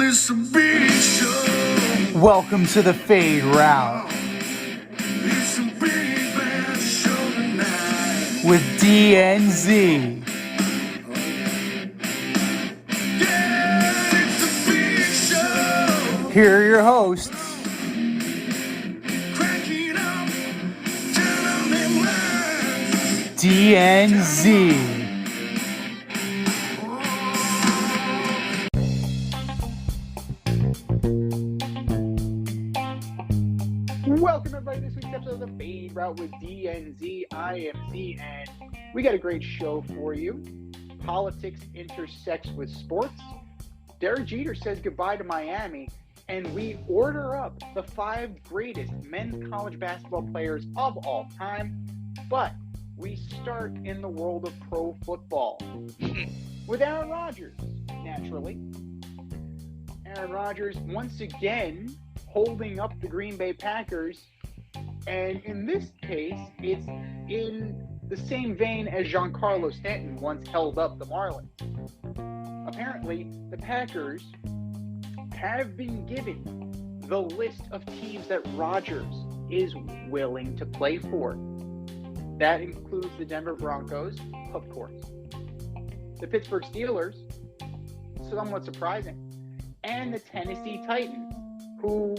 it's a big show. Welcome to the Fade Route It's a big bad show tonight. with DNZ. Yeah, it's a big show. Here are your hosts, Cracking up, telling them lies. DNZ. Welcome everybody to this week's episode of the Fade Route with DNZ. I am Z, and we got a great show for you. Politics intersects with sports. Derek Jeter says goodbye to Miami, and we order up the 5 greatest men's college basketball players of all time. But we start in the world of pro football with Aaron Rodgers, naturally. Aaron Rodgers once again holding up the Green Bay Packers, and in this case, it's in the same vein as Giancarlo Stanton once held up the Marlins. Apparently, the Packers have been given the list of teams that Rodgers is willing to play for. That includes the Denver Broncos, of course, the Pittsburgh Steelers, somewhat surprising, and the Tennessee Titans, who,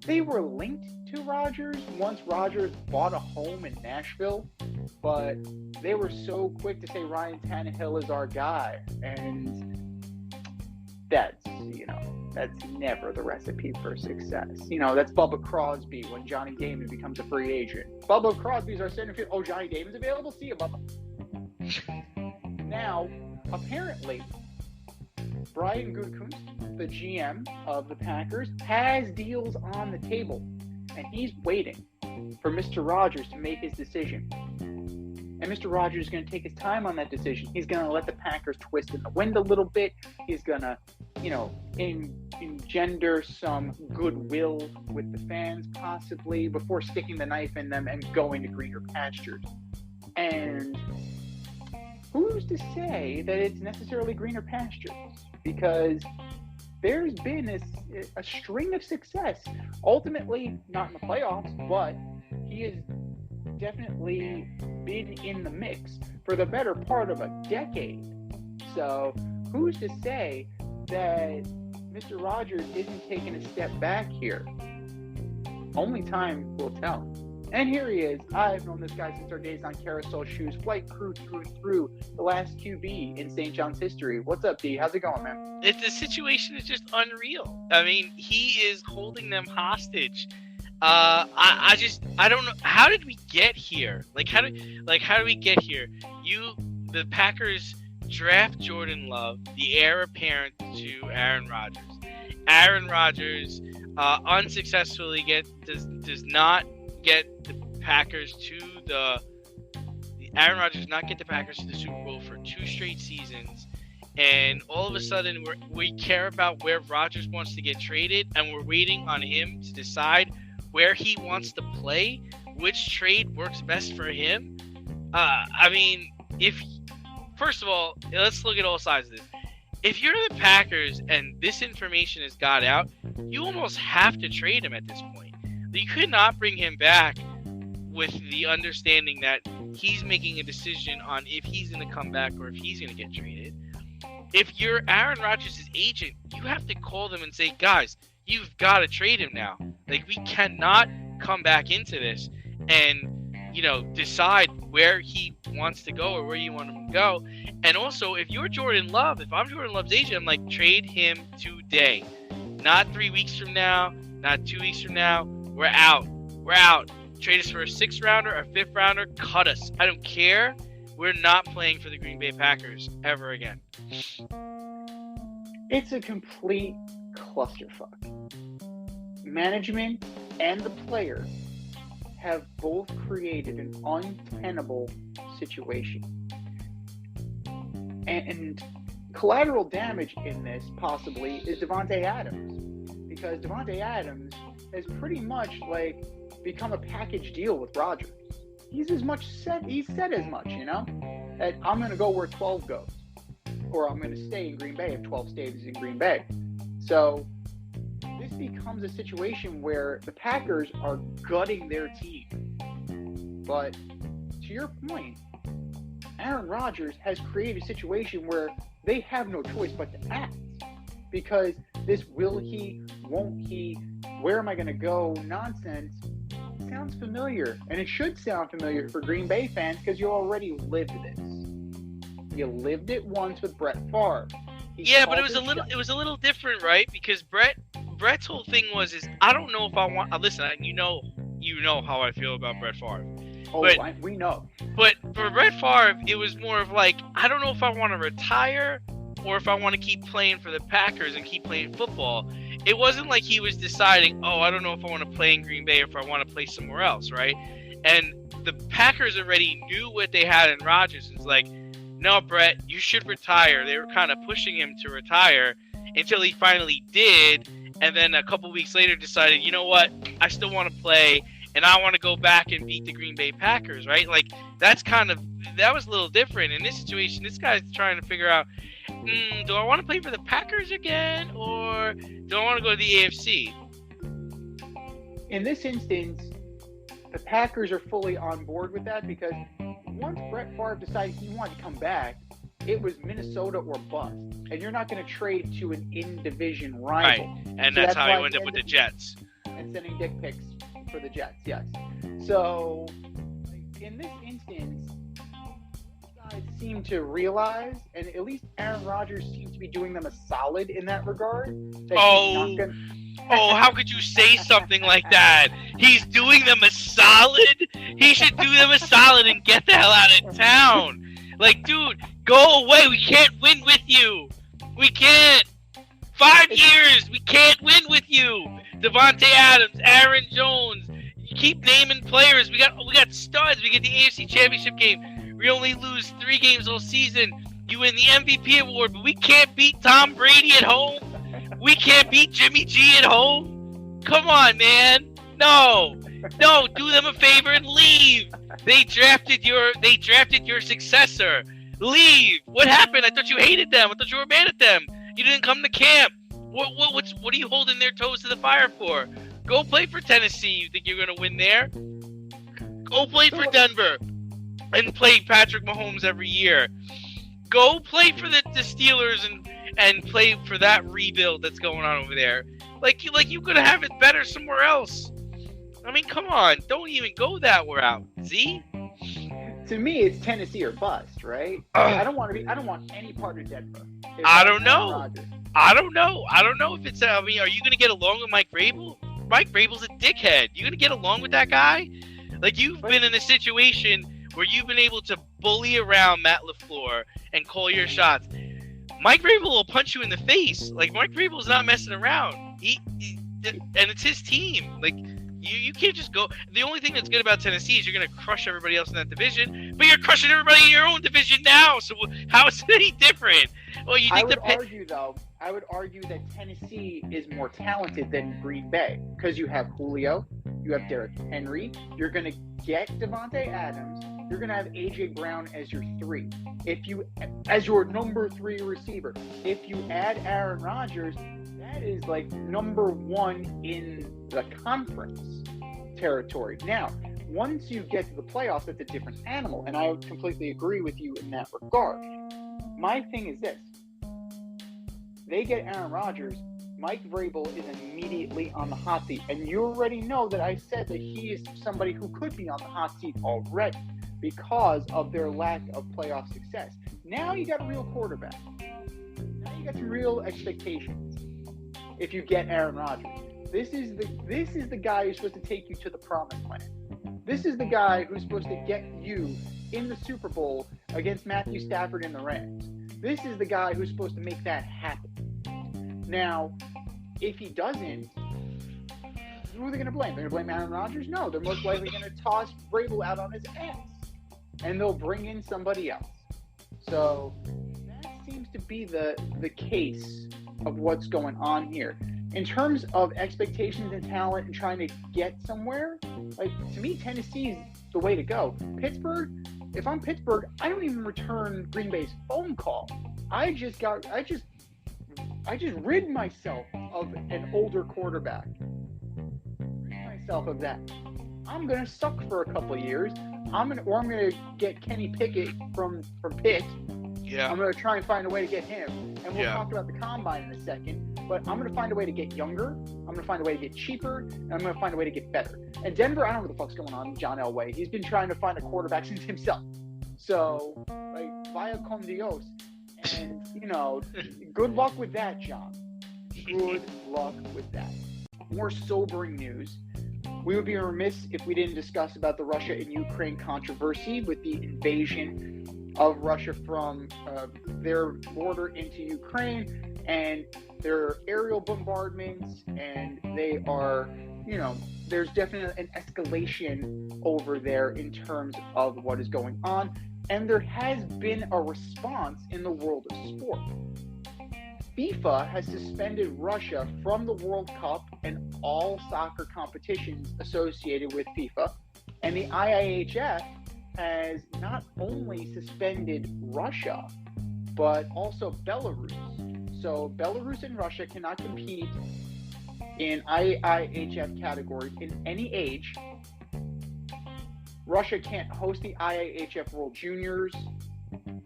they were linked to Rodgers once Rodgers bought a home in Nashville, but they were so quick to say Ryan Tannehill is our guy, and that's never the recipe for success. That's Bubba Crosby when Johnny Damon becomes a free agent. Bubba Crosby's our center field. Oh, Johnny Damon's available? See you, Bubba. Now, apparently, Brian Gutekunst, the GM of the Packers, has deals on the table, and he's waiting for Mr. Rodgers to make his decision. And Mr. Rodgers is going to take his time on that decision. He's going to let the Packers twist in the wind a little bit. He's going to, engender some goodwill with the fans, possibly, before sticking the knife in them and going to greener pastures. And who's to say that it's necessarily greener pastures? Because there's been a string of success. Ultimately, not in the playoffs, but he has definitely been in the mix for the better part of a decade. So who's to say that Mr. Rodgers isn't taking a step back here? Only time will tell. And here he is. I've known this guy since our days on Carousel Shoes, flight crew through and through, the last QB in St. John's history. What's up, D? How's it going, man? The situation is just unreal. I mean, he is holding them hostage. I don't know. How did we get here? How do we get here? The Packers draft Jordan Love, the heir apparent to Aaron Rodgers. Aaron Rodgers unsuccessfully does not get the Packers to Aaron Rodgers does not get the Packers to the Super Bowl for 2 straight seasons, and all of a sudden we care about where Rodgers wants to get traded, and we're waiting on him to decide where he wants to play, which trade works best for him. First of all, let's look at all sides of this. If you're the Packers and this information has got out, you almost have to trade him at this point. You could not bring him back with the understanding that he's making a decision on if he's going to come back or if he's going to get traded. If you're Aaron Rodgers' agent, you have to call them and say, guys, you've got to trade him now. We cannot come back into this and, decide where he wants to go or where you want him to go. And also, if I'm Jordan Love's agent, I'm like, trade him today. Not 3 weeks from now, not 2 weeks from now. We're out. Trade us for a 6th rounder, a 5th rounder. Cut us. I don't care. We're not playing for the Green Bay Packers ever again. It's a complete clusterfuck. Management and the player have both created an untenable situation. And collateral damage in this, possibly, is Davante Adams. Because Davante Adams has pretty much become a package deal with Rodgers. He's said as much, that I'm going to go where 12 goes. or I'm going to stay in Green Bay if 12 stays in Green Bay. So this becomes a situation where the Packers are gutting their team. But to your point, Aaron Rodgers has created a situation where they have no choice but to act. Because this will he, won't he, where am I going to go nonsense sounds familiar. And it should sound familiar for Green Bay fans because you already lived this. You lived it once with Brett Favre. Yeah, but it was a little different, right? Because Brett's whole thing was I don't know if I want. Listen, you know how I feel about Brett Favre. Oh, but, we know. But for Brett Favre, it was more of like, I don't know if I want to retire or if I want to keep playing for the Packers and keep playing football. It wasn't like he was deciding, I don't know if I want to play in Green Bay or if I want to play somewhere else, right? And the Packers already knew what they had in Rodgers. It's like, no, Brett, you should retire. They were kind of pushing him to retire until he finally did. And then a couple weeks later decided, you know what? I still want to play and I want to go back and beat the Green Bay Packers, right? Like, that was a little different. In this situation, this guy's trying to figure out, do I want to play for the Packers again or do I want to go to the AFC? In this instance, the Packers are fully on board with that because once Brett Favre decided he wanted to come back, it was Minnesota or bust. And you're not going to trade to an in-division rival. Right, and so that's how he ended up with the Jets. And sending dick pics for the Jets, yes. So, in this instance, guys seem to realize, and at least Aaron Rodgers seems to be doing them a solid in that regard. That how could you say something like that? He's doing them a solid? He should do them a solid and get the hell out of town. Like, dude, go away. We can't win with you. We can't. 5 years. We can't win with you. Devontae Adams, Aaron Jones. You keep naming players. We got studs. We get the AFC Championship game. We only lose 3 games all season. You win the MVP award, but we can't beat Tom Brady at home. We can't beat Jimmy G at home. Come on, man. No, do them a favor and leave. They drafted your successor. Leave. What happened? I thought you hated them. I thought you were mad at them. You didn't come to camp. What are you holding their toes to the fire for? Go play for Tennessee. You think you're gonna win there? Go play for Denver and play Patrick Mahomes every year. Go play for the Steelers and play for that rebuild that's going on over there. Like you could have it better somewhere else. I mean, come on. Don't even go that route. See? To me, it's Tennessee or bust, right? I don't want any part of Denver. I don't know. I don't know if it's. I mean, are you going to get along with Mike Vrabel? Mike Vrabel's a dickhead. You going to get along with that guy? Like, you've been in a situation where you've been able to bully around Matt LaFleur and call your shots. Mike Vrabel will punch you in the face. Like, Mike Vrabel's not messing around. And it's his team. Like, you can't just go. The only thing that's good about Tennessee is you're going to crush everybody else in that division, but you're crushing everybody in your own division now. So how is it any different? Well, you think I would argue that Tennessee is more talented than Green Bay because you have Julio, you have Derrick Henry, you're going to get Devontae Adams, you're going to have AJ Brown as your 3. As your number 3 receiver. If you add Aaron Rodgers, that is like number 1 in the conference territory. Now, once you get to the playoffs, it's a different animal, and I completely agree with you in that regard. My thing is this. They get Aaron Rodgers, Mike Vrabel is immediately on the hot seat. And you already know that I said that he is somebody who could be on the hot seat already because of their lack of playoff success. Now you got a real quarterback. Now you got some real expectations if you get Aaron Rodgers. This is the guy who's supposed to take you to the promised land. This is the guy who's supposed to get you in the Super Bowl against Matthew Stafford and the Rams. This is the guy who's supposed to make that happen. Now, if he doesn't, who are they going to blame? They're going to blame Aaron Rodgers? No, they're most likely going to toss Vrabel out on his ass. And they'll bring in somebody else. So that seems to be the case of what's going on here. In terms of expectations and talent and trying to get somewhere, like, to me, Tennessee's the way to go. Pittsburgh, if I'm Pittsburgh, I don't even return Green Bay's phone call. I just rid myself of an older quarterback. Rid myself of that. I'm gonna suck for a couple of years. I'm gonna get Kenny Pickett from Pitt. Yeah. I'm gonna try and find a way to get him. And we'll Yeah. talk about the combine in a second. But I'm gonna find a way to get younger. I'm gonna find a way to get cheaper, and I'm gonna find a way to get better. And Denver, I don't know what the fuck's going on with John Elway. He's been trying to find a quarterback since himself. So, like, via con Dios. And, good luck with that, John. Good luck with that. More sobering news. We would be remiss if we didn't discuss about the Russia and Ukraine controversy with the invasion of Russia from their border into Ukraine and their aerial bombardments. And they are, there's definitely an escalation over there in terms of what is going on. And there has been a response in the world of sport. FIFA has suspended Russia from the World Cup and all soccer competitions associated with FIFA. And the IIHF has not only suspended Russia, but also Belarus. So Belarus and Russia cannot compete in IIHF categories in any age. Russia can't host the IIHF World Juniors.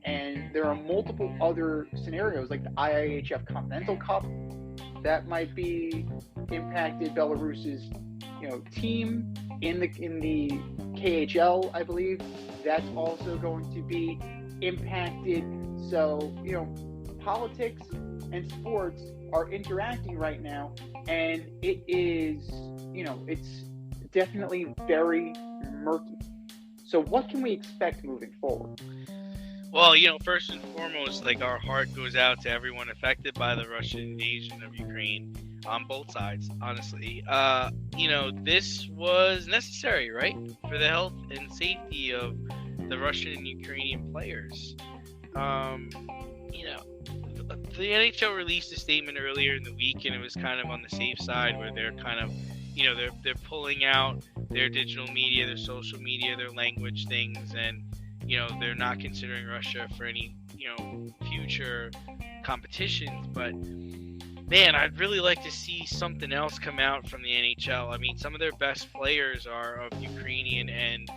And there are multiple other scenarios, like the IIHF Continental Cup, that might be impacted Belarus's, team in the KHL, I believe. That's also going to be impacted. So, politics and sports are interacting right now, and it is, it's definitely very murky. So, what can we expect moving forward? Well, first and foremost, our heart goes out to everyone affected by the Russian invasion of Ukraine on both sides, honestly. This was necessary, right? For the health and safety of the Russian and Ukrainian players. The NHL released a statement earlier in the week, and it was kind of on the safe side where they're kind of, they're pulling out their digital media, their social media, their language things, and they're not considering Russia for any, future competitions. But, man, I'd really like to see something else come out from the NHL. I mean, some of their best players are of Ukrainian and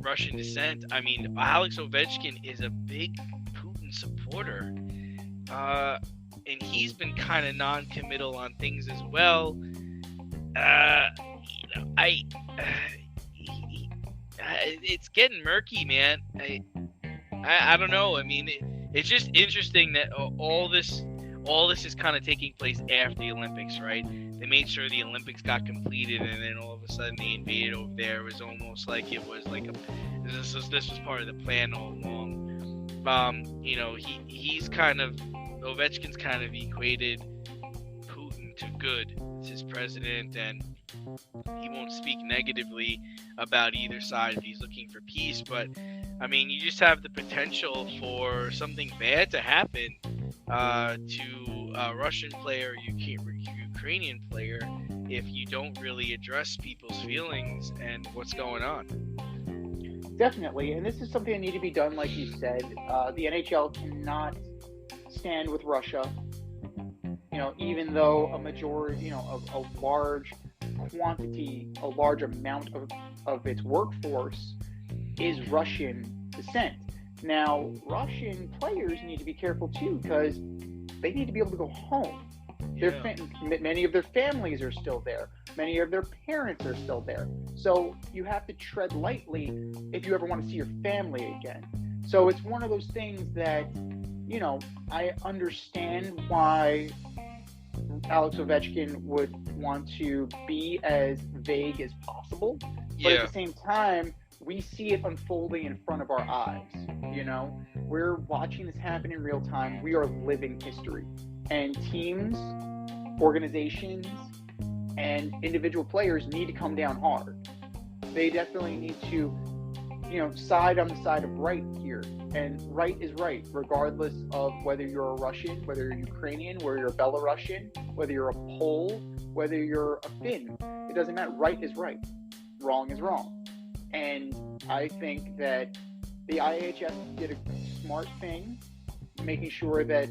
Russian descent. I mean, Alex Ovechkin is a big Putin supporter. And he's been kind of non-committal on things as well. It's getting murky, man. I don't know. I mean, it's just interesting that all this is kind of taking place after the Olympics, right? They made sure the Olympics got completed, and then all of a sudden they invaded over there. It was almost like it was like this was part of the plan all along. He's kind of, Ovechkin's kind of equated Putin to good as his president, and he won't speak negatively about either side if he's looking for peace. But I mean, you just have the potential for something bad to happen to a Russian player, Ukrainian player, if you don't really address people's feelings and what's going on. Definitely, and this is something that needs to be done, like you said. The NHL cannot stand with Russia. Even though a majority, a large quantity, a large amount of its workforce is Russian descent. Now, Russian players need to be careful too, because they need to be able to go home. Yeah. Many of their families are still there. Many of their parents are still there. So you have to tread lightly if you ever want to see your family again. So it's one of those things that, I understand why Alex Ovechkin would want to be as vague as possible. But at the same time, we see it unfolding in front of our eyes. We're watching this happen in real time. We are living history. And teams, organizations, and individual players need to come down hard. They definitely need to, side on the side of right here. And right is right, regardless of whether you're a Russian, whether you're Ukrainian, whether you're a Belarusian, whether you're a Pole, whether you're a Finn. It doesn't matter. Right is right. Wrong is wrong. And I think that the IHF did a smart thing making sure that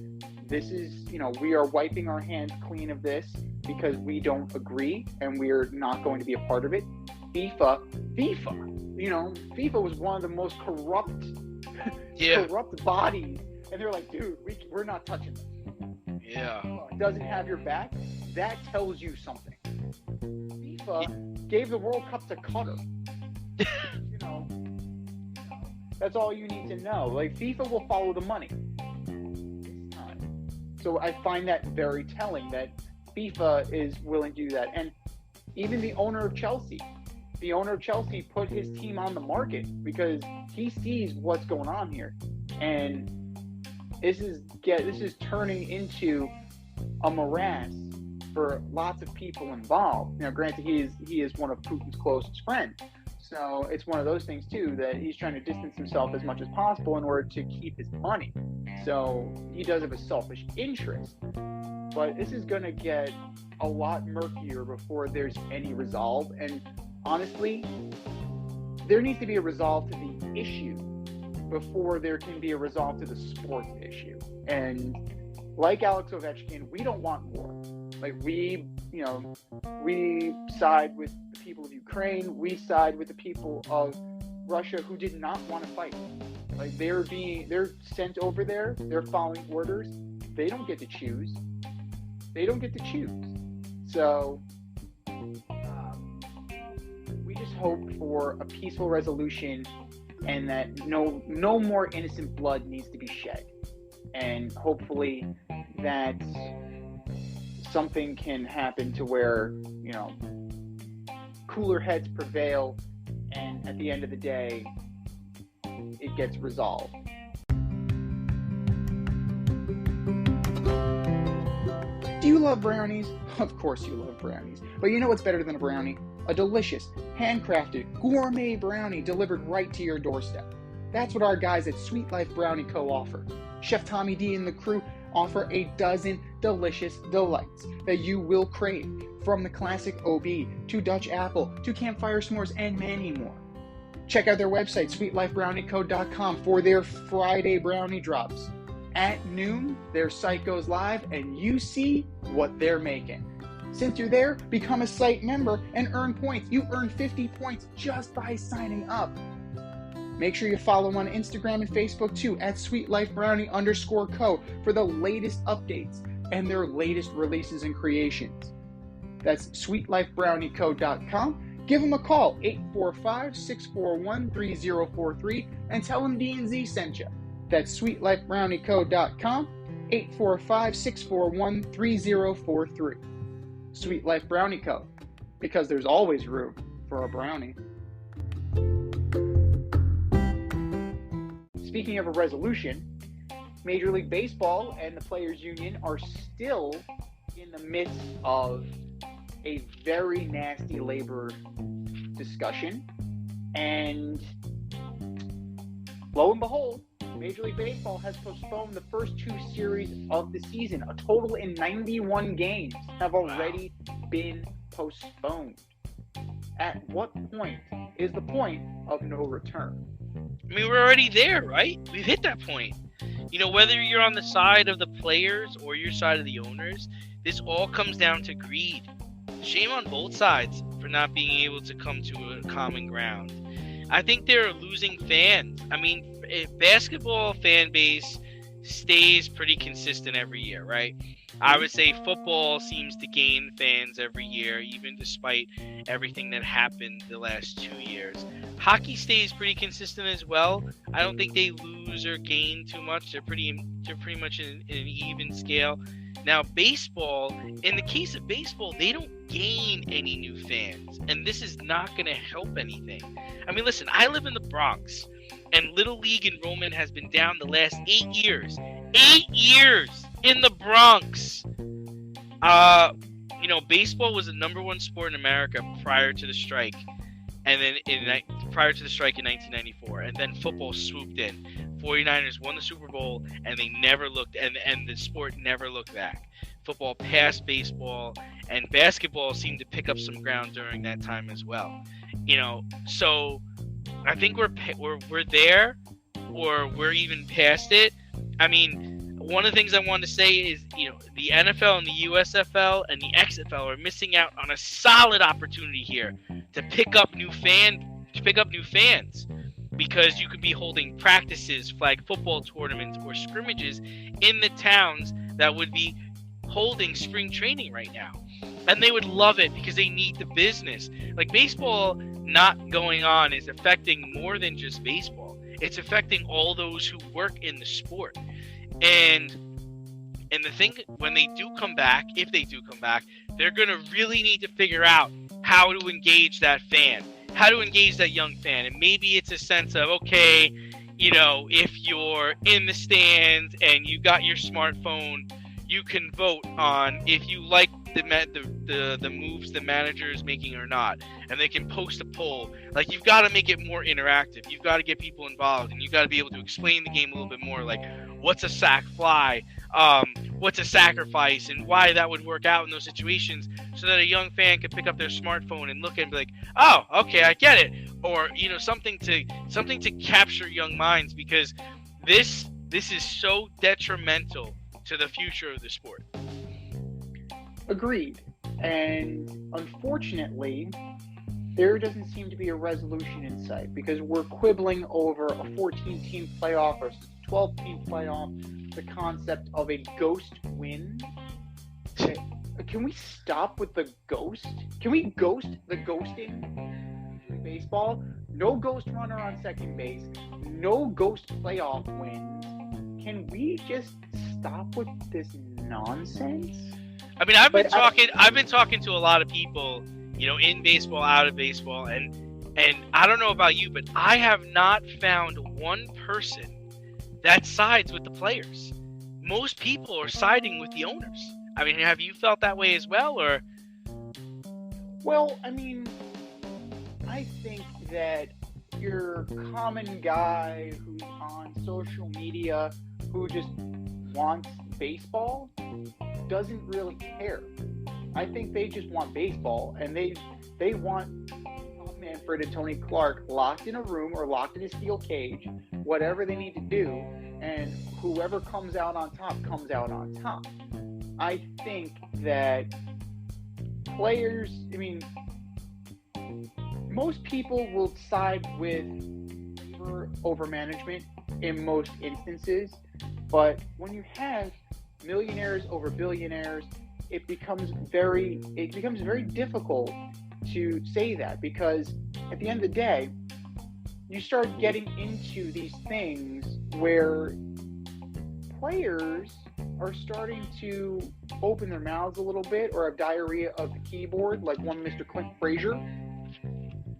this is, we are wiping our hands clean of this because we don't agree and we're not going to be a part of it. FIFA, FIFA was one of the most corrupt bodies, and they're like, dude, we're not touching this. Yeah. It doesn't have your back. That tells you something. FIFA gave the World Cup to Qatar. That's all you need to know. Like, FIFA will follow the money. It's not. So I find that very telling that FIFA is willing to do that. And even the owner of Chelsea put his team on the market because he sees what's going on here. And this is turning into a morass for lots of people involved. Granted, he is one of Putin's closest friends. So it's one of those things, too, that he's trying to distance himself as much as possible in order to keep his money. So he does have a selfish interest. But this is going to get a lot murkier before there's any resolve. And honestly, there needs to be a resolve to the issue before there can be a resolve to the sports issue. And like Alex Ovechkin, we don't want war. Like, we side with the people of Ukraine. We side with the people of Russia who did not want to fight. Like, they're sent over there. They're following orders. They don't get to choose. So we just hope for a peaceful resolution and that no more innocent blood needs to be shed. And hopefully that something can happen to where, cooler heads prevail, and at the end of the day, it gets resolved. Do you love brownies? Of course you love brownies. But you know what's better than a brownie? A delicious, handcrafted, gourmet brownie delivered right to your doorstep. That's what our guys at Sweet Life Brownie Co. offer. Chef Tommy D and the crew offer a dozen delicious delights that you will crave, from the classic OB to Dutch apple to campfire s'mores and many more. Check out their website, sweetlifebrownieco.com, for their Friday brownie drops. At noon, their site goes live and you see what they're making. Since you're there, become a site member and earn points. You earn 50 points just by signing up. Make sure you follow them on Instagram and Facebook too, at sweetlifebrownie_co, for the latest updates and their latest releases and creations. That's sweetlifebrownieco.com. Give them a call, 845-641-3043, and tell them D&Z sent you. That's sweetlifebrownieco.com, 845-641-3043. Sweet Life Brownie Co., because there's always room for a brownie. Speaking of a resolution, Major League Baseball and the Players Union are still in the midst of a very nasty labor discussion. And lo and behold, Major League Baseball has postponed the first two series of the season. A total in 91 games have already been postponed. At what point is the point of no return? I mean, we're already there, right? We've hit that point. Whether you're on the side of the players or your side of the owners, this all comes down to greed. Shame on both sides for not being able to come to a common ground. I think they're losing fans. I mean, basketball fan base stays pretty consistent every year, right? I would say football seems to gain fans every year, even despite everything that happened the last 2 years. Hockey stays pretty consistent as well. I don't think they lose or gain too much. They're pretty much in an even scale. Now, baseball, in the case of baseball, they don't gain any new fans, and this is not going to help anything. I mean, listen, I live in the Bronx, and Little League enrollment has been down the last 8 years. 8 years in the Bronx. Baseball was the number one sport in America prior to the strike, and then prior to the strike in 1994, and then football swooped in. 49ers won the Super Bowl, and they never looked, and the sport never looked back. Football passed baseball, and basketball seemed to pick up some ground during that time as well. So I think we're there, or we're even past it. I mean, one of the things I wanted to say is, the NFL and the USFL and the XFL are missing out on a solid opportunity here to pick up new fans, because you could be holding practices, flag football tournaments, or scrimmages in the towns that would be holding spring training right now. And they would love it because they need the business. Like, baseball not going on is affecting more than just baseball. It's affecting all those who work in the sport. And the thing, when they do come back, if they do come back, they're going to really need to figure out how to engage that fan, how to engage that young fan. And maybe it's a sense of, okay, if you're in the stands and you got your smartphone, you can vote on if you like the moves the manager is making or not, and they can post a poll. Like, you've got to make it more interactive. You've got to get people involved, and you've got to be able to explain the game a little bit more, like what's a sack fly, what's a sacrifice, and why that would work out in those situations, so that a young fan can pick up their smartphone and look and be like, oh, okay, I get it, or something to capture young minds, because this is so detrimental to the future of the sport. Agreed. And unfortunately, there doesn't seem to be a resolution in sight, because we're quibbling over a 14-team playoff versus a 12-team playoff, the concept of a ghost win. Can we stop with the ghost? Can we ghost the ghosting in baseball? No ghost runner on second base. No ghost playoff wins. Can we just stop with this nonsense? I mean, I've been talking to a lot of people, in baseball, out of baseball, and I don't know about you, but I have not found one person that sides with the players. Most people are siding with the owners. I mean, have you felt that way as well, or? Well, I mean, I think that your common guy who's on social media who just wants baseball doesn't really care. I think they just want baseball, and they want Tom Manfred and Tony Clark locked in a room or locked in a steel cage, whatever they need to do, and whoever comes out on top comes out on top. I think that players, most people will side with labor over management in most instances, but when you have millionaires over billionaires, it becomes very difficult to say that, because at the end of the day, you start getting into these things where players are starting to open their mouths a little bit or have diarrhea of the keyboard, like one Mr. Clint Frazier.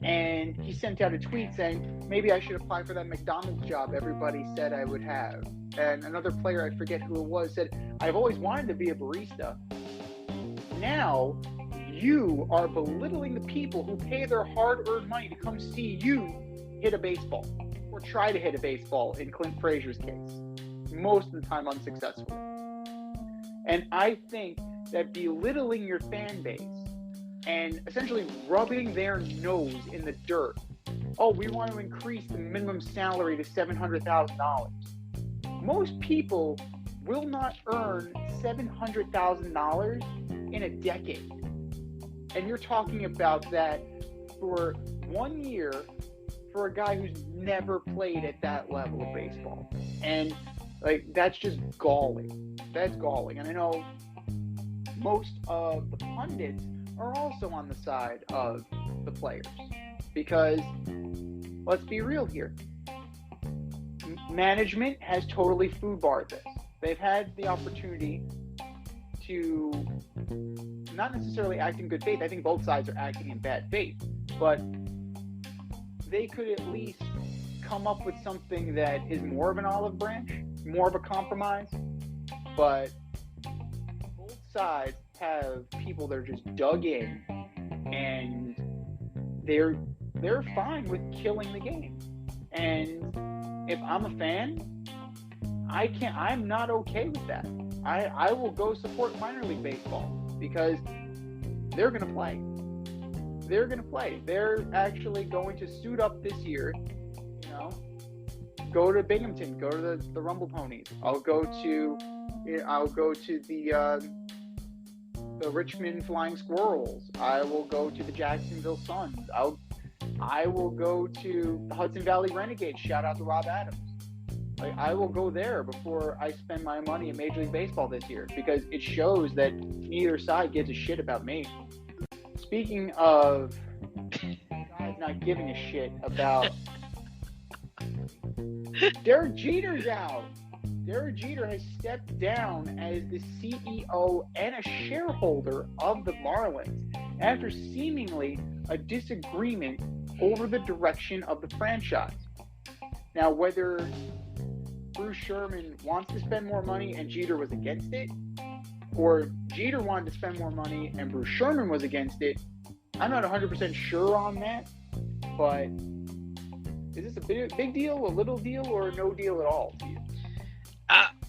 And he sent out a tweet saying, maybe I should apply for that McDonald's job everybody said I would have. And another player, I forget who it was, said, I've always wanted to be a barista. Now, you are belittling the people who pay their hard-earned money to come see you hit a baseball, or try to hit a baseball in Clint Frazier's case, most of the time unsuccessfully. And I think that belittling your fan base and essentially rubbing their nose in the dirt, oh, we want to increase the minimum salary to $700,000. Most people will not earn $700,000 in a decade. And you're talking about that for 1 year for a guy who's never played at that level of baseball. And that's just galling. That's galling. And I know most of the pundits are also on the side of the players, because let's be real here. Management has totally foodbarred this. They've had the opportunity to not necessarily act in good faith. I think both sides are acting in bad faith, but they could at least come up with something that is more of an olive branch, more of a compromise. But both sides have people that are just dug in, and they're fine with killing the game. And if I'm a fan, I'm not okay with that. I will go support minor league baseball, because they're going to play. They're going to play. They're actually going to suit up this year, go to Binghamton, go to the Rumble Ponies. I'll go to I'll go to the Richmond Flying Squirrels. I will go to the Jacksonville Suns. I will go to the Hudson Valley Renegades. Shout out to Rob Adams. Like, I will go there before I spend my money in Major League Baseball this year, because it shows that neither side gives a shit about me. Speaking of guys not giving a shit about, Derek Jeter's out. Derek Jeter has stepped down as the CEO and a shareholder of the Marlins after seemingly a disagreement over the direction of the franchise. Now, whether Bruce Sherman wants to spend more money and Jeter was against it, or Jeter wanted to spend more money and Bruce Sherman was against it, I'm not 100% sure on that, but is this a big deal, a little deal, or no deal at all to you?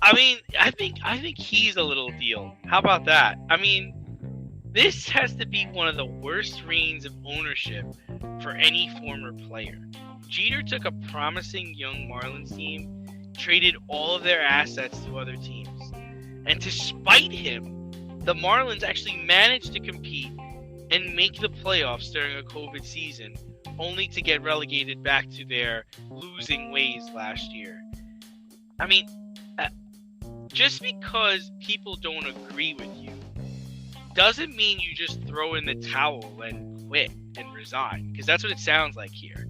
I mean, I think he's a little deal. How about that? I mean, this has to be one of the worst reigns of ownership for any former player. Jeter took a promising young Marlins team, traded all of their assets to other teams, and to spite him, the Marlins actually managed to compete and make the playoffs during a COVID season, only to get relegated back to their losing ways last year. I mean, just because people don't agree with you doesn't mean you just throw in the towel and quit and resign, because that's what it sounds like here.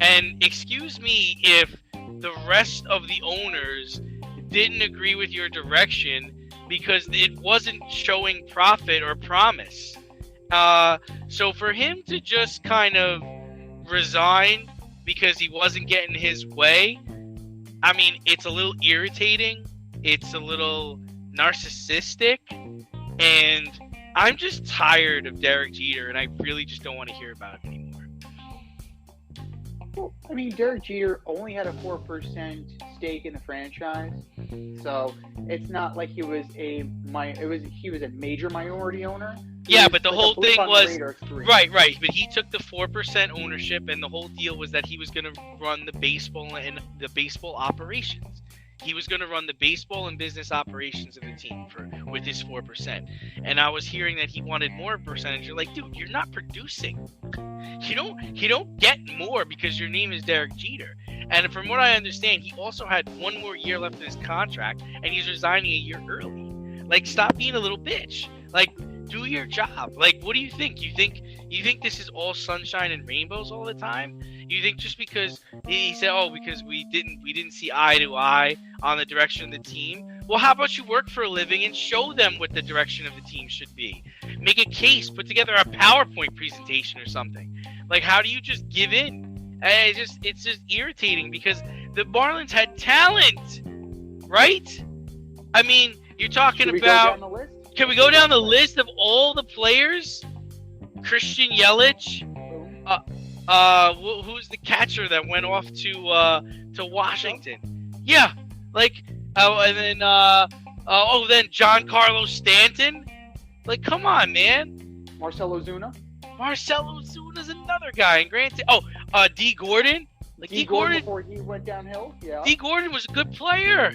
And excuse me if the rest of the owners didn't agree with your direction because it wasn't showing profit or promise. So for him to just kind of resign because he wasn't getting his way, I mean, it's a little irritating. It's a little narcissistic. And I'm just tired of Derek Jeter, and I really just don't want to hear about him anymore. Well, I mean, Derek Jeter only had a 4% stake in the franchise, so it's not like he was a major minority owner. Yeah, but the whole thing was right. But he took the 4% ownership, and the whole deal was that he was going to run the baseball and the baseball operations. He was going to run the baseball and business operations of the team with his 4%. And I was hearing that he wanted more percentage. You're like, dude, you're not producing. You don't get more because your name is Derek Jeter. And from what I understand, he also had one more year left in his contract, and he's resigning a year early. Like, stop being a little bitch. Like, do your job. Like, what do you think? You think this is all sunshine and rainbows all the time? You think just because he said, oh, because we didn't see eye to eye on the direction of the team? Well, how about you work for a living and show them what the direction of the team should be? Make a case, put together a PowerPoint presentation or something. Like, how do you just give in? It's just irritating because the Marlins had talent, right? I mean, you're talking about. Can we go down the list of all the players? Christian Yelich. Who's the catcher that went off to Washington? Yeah, like and then then Giancarlo Stanton. Like, come on, man. Marcell Ozuna. Marcell Ozuna's another guy. And granted, D. Gordon. Like D. Gordon before he went downhill. Yeah. D. Gordon was a good player.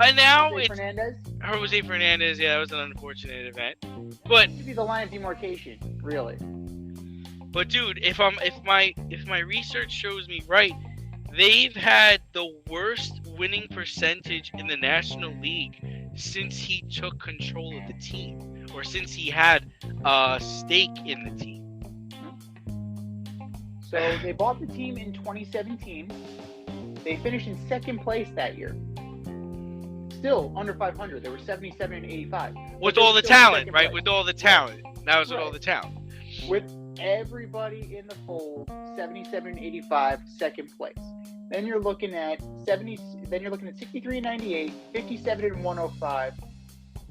And now Jose Fernandez. Jose Fernandez. Yeah, that was an unfortunate event. But that should be the line of demarcation, really. But dude, if my research shows me right, they've had the worst winning percentage in the National League since he took control of the team, or since he had a stake in the team. So they bought the team in 2017. They finished in second place that year. Still under 500. They were 77 and 85. With all the talent, right? With all the talent. That was with all the talent. With everybody in the fold, 77 and 85, second place. Then you're looking at 63 and 98, 57 and 105.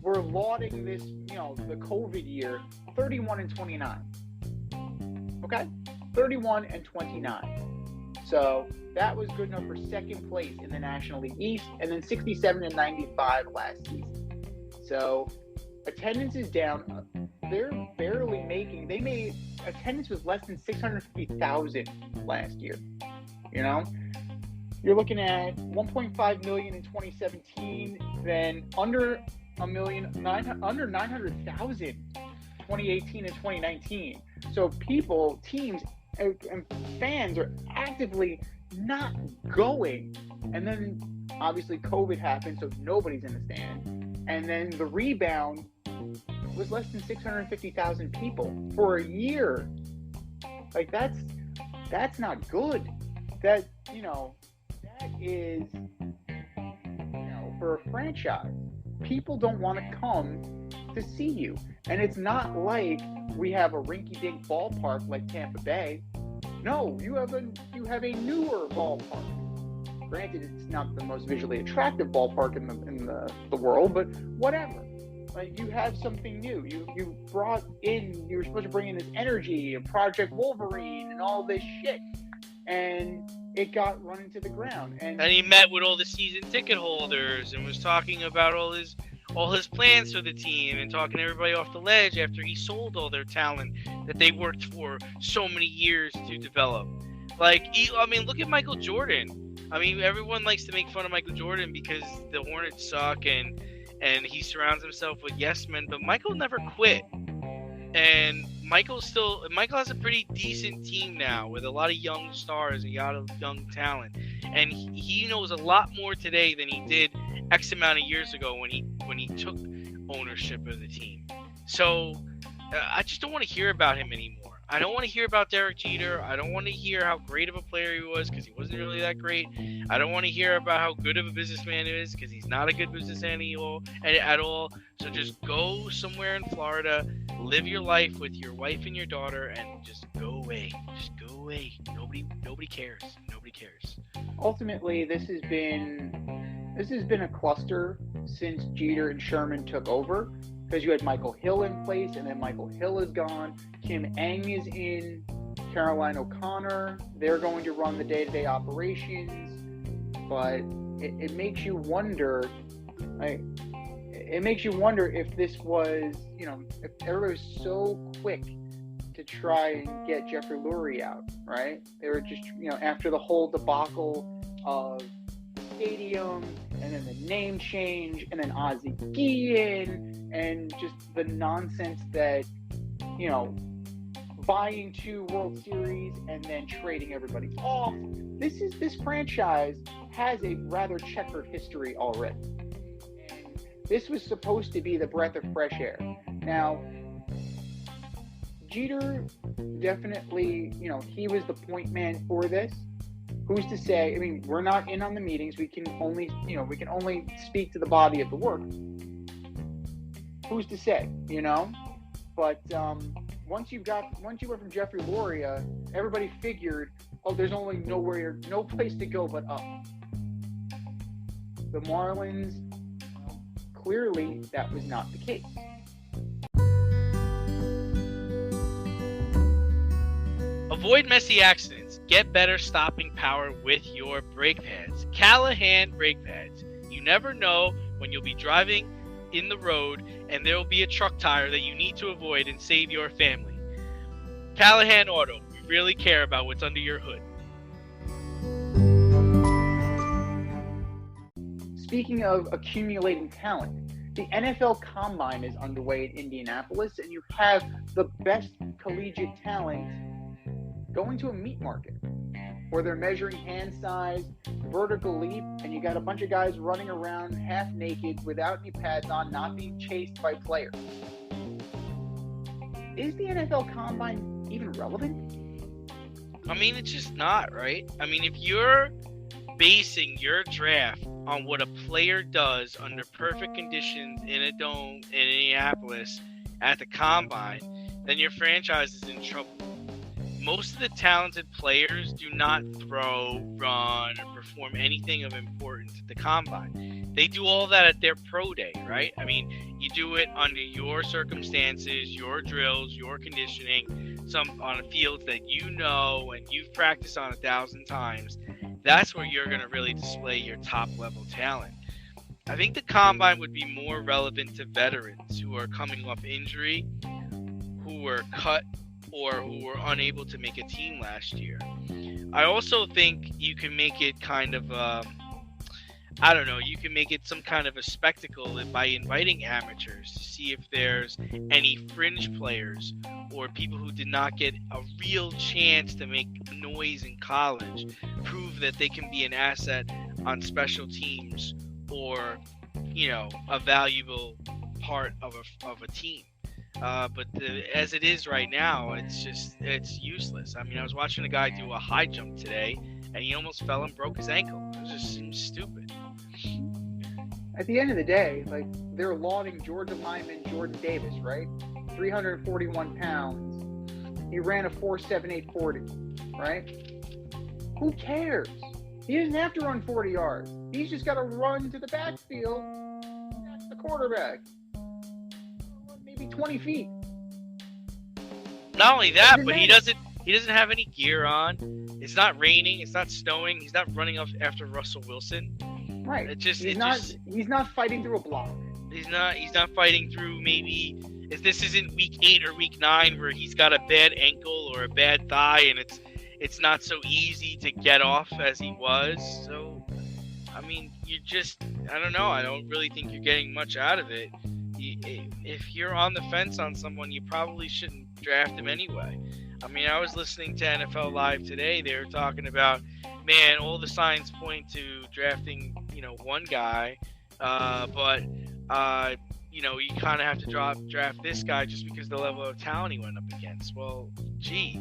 We're lauding this, the COVID year, 31 and 29. Okay? 31 and 29. So that was good enough for second place in the National League East, and then 67 and 95 last season. So attendance is down. They're barely attendance was less than 650,000 last year. You're looking at 1.5 million in 2017, then under 900,000 2018 and 2019. So people, teams, and fans are actively not going. And then obviously COVID happened, so nobody's in the stand. And then the rebound was less than 650,000 people for a year. Like that's not good. That is, for a franchise, people don't want to come to see you. And it's not like we have a rinky-dink ballpark like Tampa Bay. No, you have a newer ballpark. Granted, it's not the most visually attractive ballpark in the world, but whatever. Like, you have something new. You were supposed to bring in this energy and Project Wolverine and all this shit, and it got run into the ground. And he met with all the season ticket holders and was talking about all his plans for the team and talking everybody off the ledge after he sold all their talent that they worked for so many years to develop. Look at Michael Jordan. I mean, everyone likes to make fun of Michael Jordan because the Hornets suck and he surrounds himself with yes men, but Michael never quit. And Michael has a pretty decent team now with a lot of young stars, a lot of young talent. And he knows a lot more today than he did X amount of years ago when he took ownership of the team. So I just don't want to hear about him anymore. I don't want to hear about Derek Jeter. I don't want to hear how great of a player he was because he wasn't really that great. I don't want to hear about how good of a businessman he is because he's not a good businessman at all. So just go somewhere in Florida, live your life with your wife and your daughter, and just go away. Just go away. Nobody cares. Nobody cares. Ultimately, this has been a cluster since Jeter and Sherman took over. Because you had Michael Hill in place, and then Michael Hill is gone. Kim Eng is in. Caroline O'Connor, they're going to run the day-to-day operations. But it makes you wonder. It makes you wonder if this was, if everybody was so quick to try and get Jeffrey Lurie out, right? They were just, after the whole debacle of the stadium, and then the name change, and then Ozzie Guillen, and just the nonsense that, buying 2 World Series and then trading everybody off. This franchise has a rather checkered history already. And this was supposed to be the breath of fresh air. Now, Jeter definitely, he was the point man for this. Who's to say? I mean, we're not in on the meetings. We can only speak to the body of the work. Who's to say? But once you went from Jeffrey Lurie, everybody figured, there's only no place to go but up. The Marlins, clearly that was not the case. Avoid messy accidents. Get better stopping power with your brake pads. Callahan brake pads. You never know when you'll be driving in the road and there will be a truck tire that you need to avoid and save your family. Callahan Auto. We really care about what's under your hood. Speaking of accumulating talent, the NFL Combine is underway in Indianapolis, and you have the best collegiate talent going to a meat market where they're measuring hand size, vertical leap, and you got a bunch of guys running around half naked without any pads on, not being chased by players. Is the NFL Combine even relevant? I mean, it's just not, right? I mean, if you're basing your draft on what a player does under perfect conditions in a dome in Indianapolis at the Combine, then your franchise is in trouble. Most of the talented players do not throw, run, or perform anything of importance at the Combine. They do all that at their pro day, right? I mean, you do it under your circumstances, your drills, your conditioning, some on a field that you know and you've practiced on 1,000 times. That's where you're going to really display your top-level talent. I think the Combine would be more relevant to veterans who are coming off injury, who were cut, or who were unable to make a team last year. I also think you can make it kind of, I don't know, you can make it some kind of a spectacle by inviting amateurs to see if there's any fringe players or people who did not get a real chance to make noise in college prove that they can be an asset on special teams or, a valuable part of a team. But as it is right now, it's useless. I mean, I was watching a guy do a high jump today, and he almost fell and broke his ankle. It just seems stupid. At the end of the day, like, they're lauding Georgia lineman Jordan Davis, right? 341 pounds. He ran a 4.78 40, right? Who cares? He doesn't have to run 40 yards. He's just got to run to the backfield. That's the quarterback. Maybe 20 feet. Not only that, but he doesn't have any gear on. It's not raining. It's not snowing. He's not running off after Russell Wilson. Right. He's not fighting through a block. He's not fighting through maybe if this isn't week 8 or week 9 where he's got a bad ankle or a bad thigh and it's not so easy to get off as he was. So, I mean, I don't know. I don't really think you're getting much out of it. If you're on the fence on someone, you probably shouldn't draft him anyway. I mean, I was listening to NFL Live today. They were talking about, man, all the signs point to drafting, one guy, but you kind of have to draft this guy just because of the level of talent he went up against. Well, gee,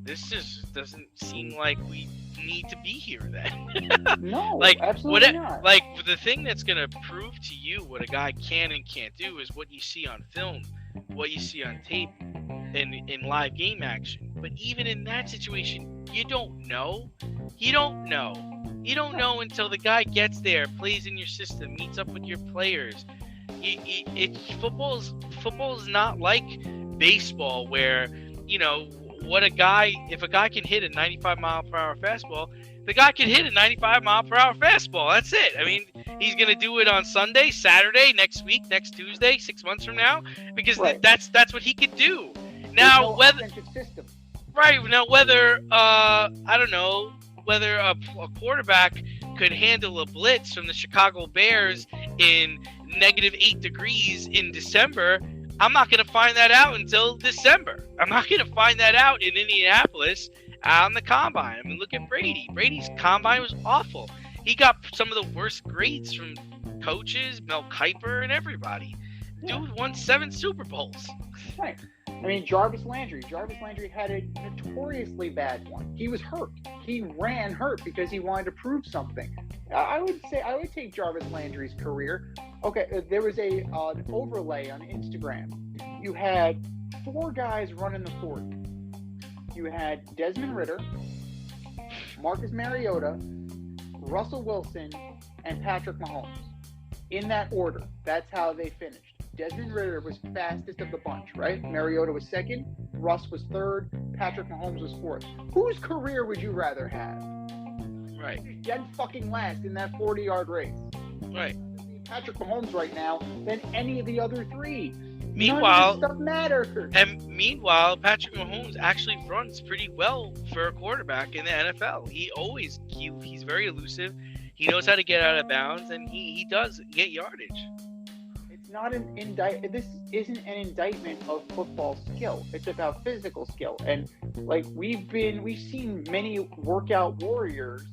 this just doesn't seem like we need to be here then. No, absolutely not. Like, the thing that's going to prove to you what a guy can and can't do is what you see on film, what you see on tape, in live game action. But even in that situation, you don't know. You don't know until the guy gets there, plays in your system, meets up with your players. Football's not like baseball where, if a guy can hit a 95 mile per hour fastball, the guy can hit a 95 mile per hour fastball. That's it. I mean, he's going to do it on Sunday, Saturday, next week, next Tuesday, 6 months from now, because that's what he could do. Now, whether I don't know whether a quarterback could handle a blitz from the Chicago Bears in -8 degrees in December. I'm not going to find that out until December. I'm not going to find that out in Indianapolis on the combine. I mean, look at Brady. Brady's combine was awful. He got some of the worst grades from coaches, Mel Kiper, and everybody. Dude won 7 Super Bowls. Right. I mean, Jarvis Landry had a notoriously bad one. He was hurt. He ran hurt because he wanted to prove something. I would take Jarvis Landry's career. Okay, there was an overlay on Instagram. You had 4 guys running the 40. You had Desmond Ridder, Marcus Mariota, Russell Wilson, and Patrick Mahomes. In that order. That's how they finished. Desmond Ridder was fastest of the bunch, right? Mariota was second, Russ was third, Patrick Mahomes was fourth. Whose career would you rather have? Right. Dead fucking last in that 40-yard race. Right. Patrick Mahomes right now than any of the other 3. Meanwhile, none of this stuff matters. And meanwhile, Patrick Mahomes actually runs pretty well for a quarterback in the NFL. He's very elusive. He knows how to get out of bounds, and he does get yardage. It's not an indictment. This isn't an indictment of football skill. It's about physical skill. And like we've seen many workout warriors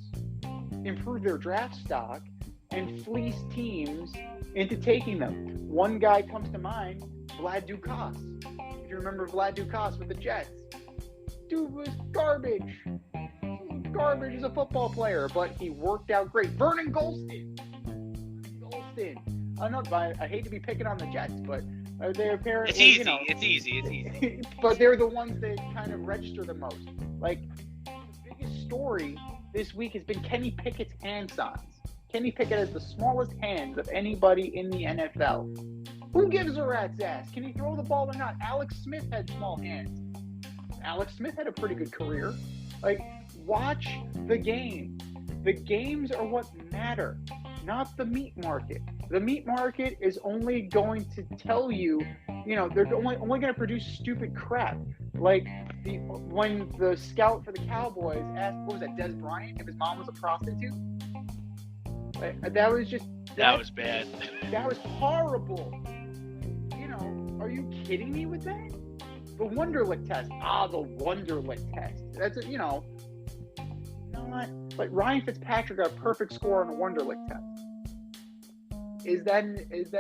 improve their draft stock and fleece teams into taking them. One guy comes to mind, Vlad Dukas. If you remember Vlad Dukas with the Jets, dude was garbage. Garbage as a football player, but he worked out great. Vernon Gholston. I hate to be picking on the Jets, but they're apparently it's easy. It's easy. But they're the ones that kind of register the most. Like the biggest story this week has been Kenny Pickett's hand size. Kenny Pickett has the smallest hands of anybody in the NFL. Who gives a rat's ass? Can he throw the ball or not? Alex Smith had small hands. Alex Smith had a pretty good career. Like, watch the game. The games are what matter. not the meat market. The meat market is only going to tell you, they're only going to produce stupid crap. Like when the scout for the Cowboys asked, what was that, Des Bryant, if his mom was a prostitute? That was bad. That was horrible. Are you kidding me with that? The Wonderlic test. The Wonderlic test. That's not like Ryan Fitzpatrick got a perfect score on a Wonderlic test. Is that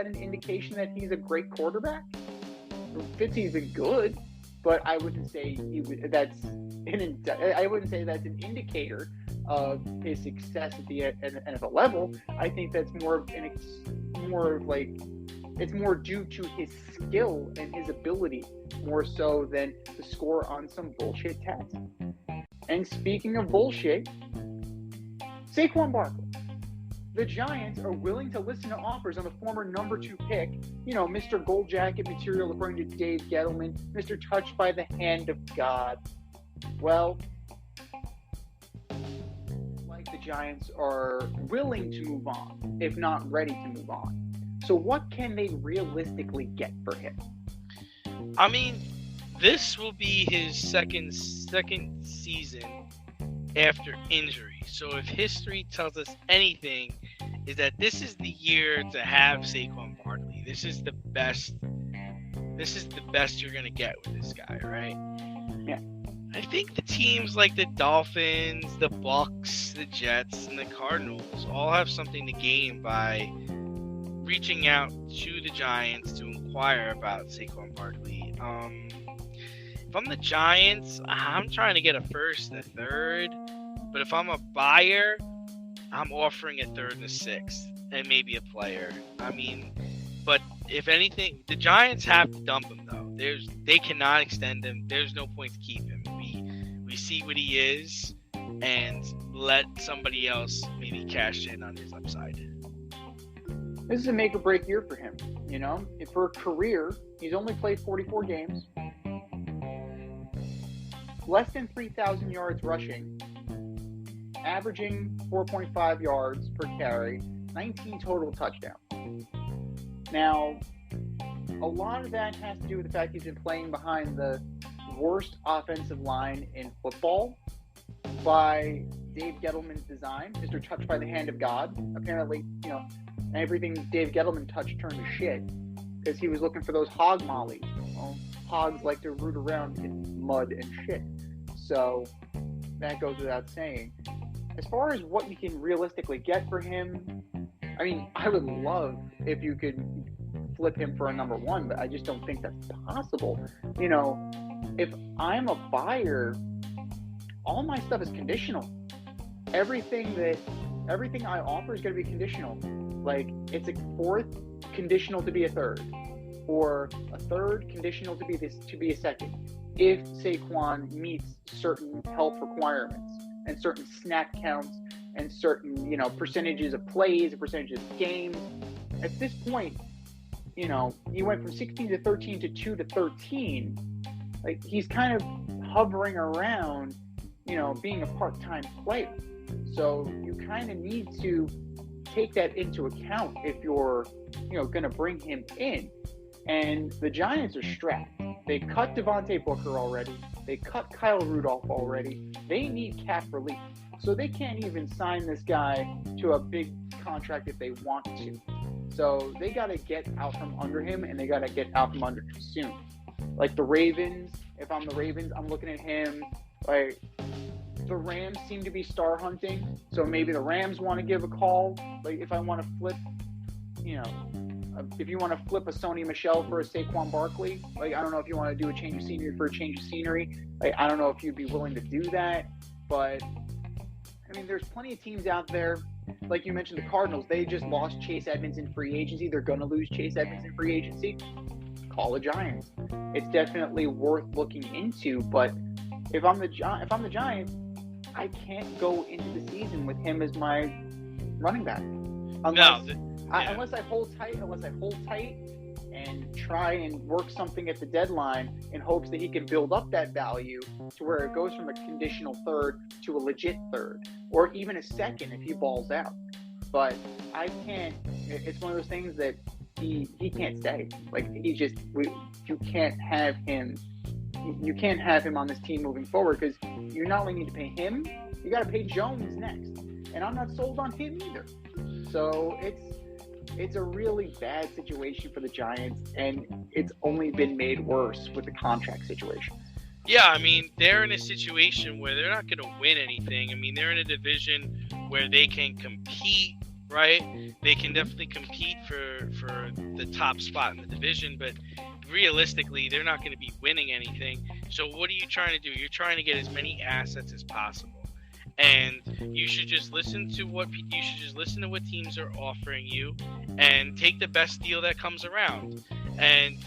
an indication that he's a great quarterback? Fitzy's been good, but I wouldn't say that's an indicator of his success at the NFL level. I think that's it's more due to his skill and his ability more so than the score on some bullshit test. And speaking of bullshit, Saquon Barkley. The Giants are willing to listen to offers on the former number 2 pick, Mr. Gold Jacket material according to Dave Gettleman, Mr. Touched by the Hand of God. Well, the Giants are willing to move on, if not ready to move on. So what can they realistically get for him? I mean, this will be his second season after injury. So if history tells us anything, is that this is the year to have Saquon Barkley. This is the best you're gonna get with this guy, right? Yeah. I think the teams like the Dolphins, the Bucks, the Jets, and the Cardinals all have something to gain by reaching out to the Giants to inquire about Saquon Barkley. If I'm the Giants, I'm trying to get a first and a third. But if I'm a buyer, I'm offering a third and a sixth, and maybe a player. I mean, but if anything, the Giants have to dump him though. They cannot extend him. There's no point to keep him. We see what he is, and let somebody else maybe cash in on his upside. This is a make or break year for him. For a career, he's only played 44 games, less than 3,000 yards rushing, averaging 4.5 yards per carry, 19 total touchdowns. Now, a lot of that has to do with the fact he's been playing behind the worst offensive line in football by Dave Gettleman's design, Mr. Touched by the Hand of God. Apparently, everything Dave Gettleman touched turned to shit because he was looking for those hog mollies. Well, hogs like to root around in mud and shit. So that goes without saying. As far as what you can realistically get for him, I mean, I would love if you could flip him for a number 1, but I just don't think that's possible. If I'm a buyer, all my stuff is conditional. Everything I offer is going to be conditional. Like, it's a fourth conditional to be a third, or a third conditional to be a second, if Saquon meets certain health requirements and certain snap counts and certain percentages of plays and percentages of games. At this point, he went from 16 to 13 to 2 to 13. Like, he's kind of hovering around, being a part-time player. So you kind of need to take that into account if you're, going to bring him in. And the Giants are strapped. They cut Devontae Booker already. They cut Kyle Rudolph already. They need cap relief. So they can't even sign this guy to a big contract if they want to. So they got to get out from under him, and they got to get out from under him soon. Like the Ravens, if I'm the Ravens, I'm looking at him. Like, the Rams seem to be star hunting, so maybe the Rams want to give a call. Like, if I want to flip, if you want to flip a Sony Michel for a Saquon Barkley, like, I don't know if you want to do a change of scenery for a change of scenery. Like, I don't know if you'd be willing to do that, but I mean, there's plenty of teams out there. Like you mentioned, the Cardinals, they just lost Chase Edmonds in free agency. They're going to lose Chase Edmonds in free agency. Call the Giants. It's definitely worth looking into, but if I'm the Giants, I can't go into the season with him as my running back. Unless I hold tight and try and work something at the deadline in hopes that he can build up that value to where it goes from a conditional third to a legit third, or even a second if he balls out. but I can't. It's one of those things that he can't stay. Like you can't have him. You can't have him on this team moving forward because you not only need to pay him, you got to pay Jones next, and I'm not sold on him either. So it's a really bad situation for the Giants, and it's only been made worse with the contract situation. Yeah, I mean, they're in a situation where they're not going to win anything. I mean, they're in a division where they can compete, right? They can definitely compete for the top spot in the division, but realistically, they're not going to be winning anything. So what are you trying to do? You're trying to get as many assets as possible. And you should just listen to what teams are offering you and take the best deal that comes around. And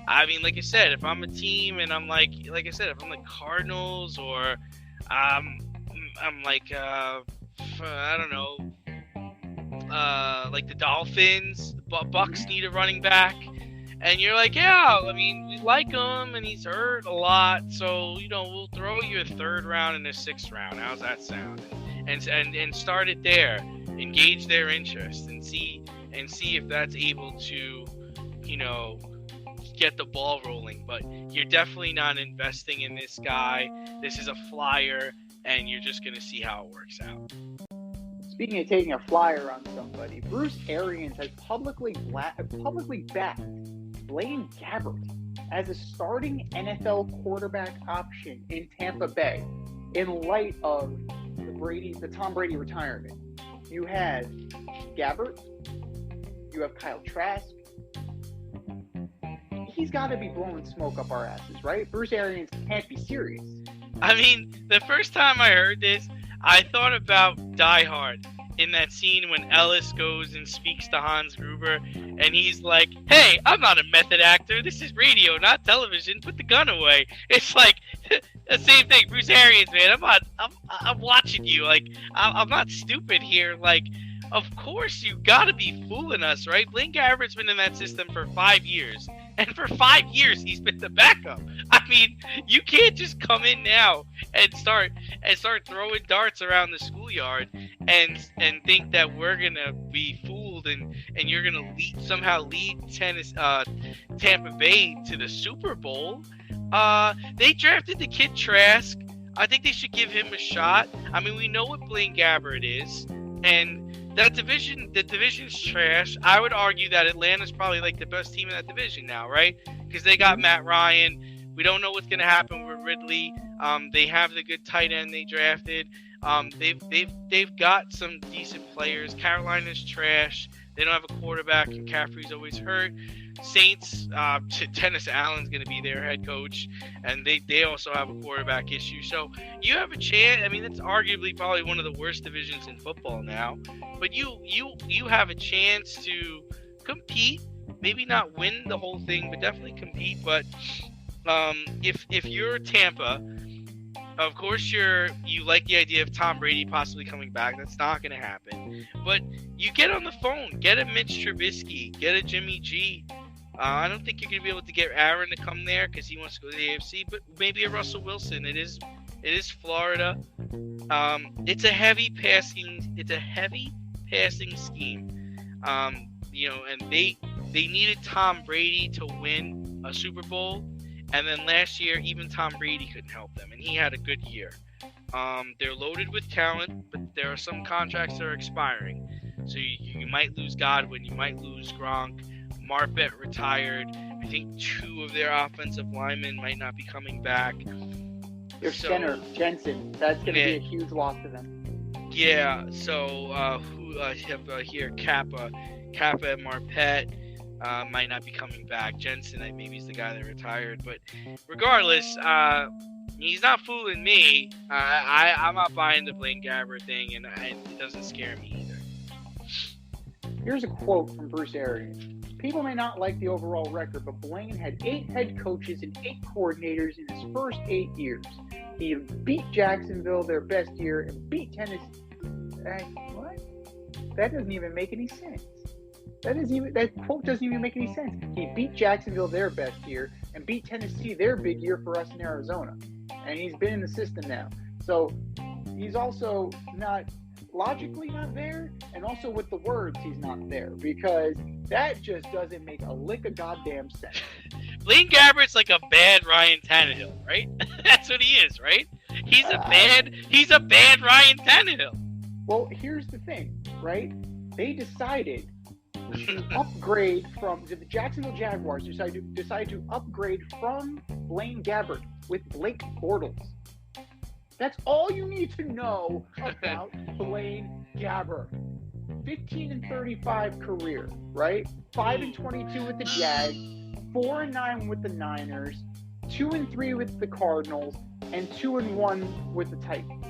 I mean, like I said, if I'm a team and I'm like I said, if I'm the Cardinals or I'm like I don't know, like the Dolphins, the Bucks need a running back, and you're like, yeah, I mean, we like him and he's hurt a lot, so we'll throw you a 3rd round and a 6th round. How's that sound? And start it there, engage their interest, and see if that's able to, get the ball rolling. But you're definitely not investing in this guy. This is a flyer, and you're just gonna see how it works out. Speaking of taking a flyer on somebody, Bruce Arians has publicly backed Blaine Gabbert as a starting NFL quarterback option in Tampa Bay in light of the Tom Brady retirement. You have Gabbert, you have Kyle Trask. He's got to be blowing smoke up our asses, right? Bruce Arians can't be serious. I mean, the first time I heard this, I thought about Die Hard in that scene when Ellis goes and speaks to Hans Gruber, and he's like, "Hey, I'm not a method actor. This is radio, not television. Put the gun away." It's like the same thing. Bruce Arians, man. I'm watching you. Like, I'm not stupid here. Like, of course you gotta be fooling us, right? Blaine Gabbert's been in that system for 5 years. And for 5 years, he's been the backup. I mean, you can't just come in now and start throwing darts around the schoolyard and think that we're gonna be fooled and you're gonna somehow lead Tampa Bay to the Super Bowl. They drafted the kid Trask. I think they should give him a shot. I mean, we know what Blaine Gabbert is, and the division's trash. I would argue that Atlanta's probably like the best team in that division now, right? Because they got Matt Ryan. We don't know what's going to happen with Ridley. They have the good tight end they drafted. They've got some decent players. Carolina's trash. They don't have a quarterback, and Caffrey's always hurt. Saints, Dennis Allen's going to be their head coach, and they also have a quarterback issue. So you have a chance. I mean, it's arguably probably one of the worst divisions in football now, but you have a chance to compete. Maybe not win the whole thing, but definitely compete. But if you're Tampa, of course you like the idea of Tom Brady possibly coming back. That's not going to happen. But you get on the phone, get a Mitch Trubisky, get a Jimmy G. I don't think you're going to be able to get Aaron to come there because he wants to go to the AFC, but maybe a Russell Wilson. It is Florida. It's a heavy passing scheme. And they needed Tom Brady to win a Super Bowl, and then last year even Tom Brady couldn't help them, and he had a good year. They're loaded with talent, but there are some contracts that are expiring, so you might lose Godwin, you might lose Gronk. Marpet retired. I think 2 of their offensive linemen might not be coming back. Their center, Jensen, that's going to be a huge loss to them. Yeah, so who I have here, Kappa and Marpet might not be coming back. Jensen, maybe is the guy that retired. But regardless, he's not fooling me. I'm not buying the Blaine Gabbert thing, and it doesn't scare me either. Here's a quote from Bruce Arians. People may not like the overall record, but Blaine had 8 head coaches and 8 coordinators in his first 8 years. He beat Jacksonville their best year and beat Tennessee. What? That doesn't even make any sense. That quote doesn't even make any sense. He beat Jacksonville their best year and beat Tennessee their big year for us in Arizona. And he's been in the system now. So he's also not logically not there, and also with the words he's not there, because that just doesn't make a lick of goddamn sense. Blaine Gabbert's like a bad Ryan Tannehill, right? That's what he is, right? He's a bad Ryan Tannehill. Well, here's the thing, right? They decided to upgrade from the Jacksonville Jaguars decided to upgrade from Blaine Gabbert with Blake Bortles. That's all you need to know about Blaine Gabbert. 15-35 career, right? 5-22 with the Jags, 4-9 with the Niners, 2-3 with the Cardinals, and 2-1 with the Titans.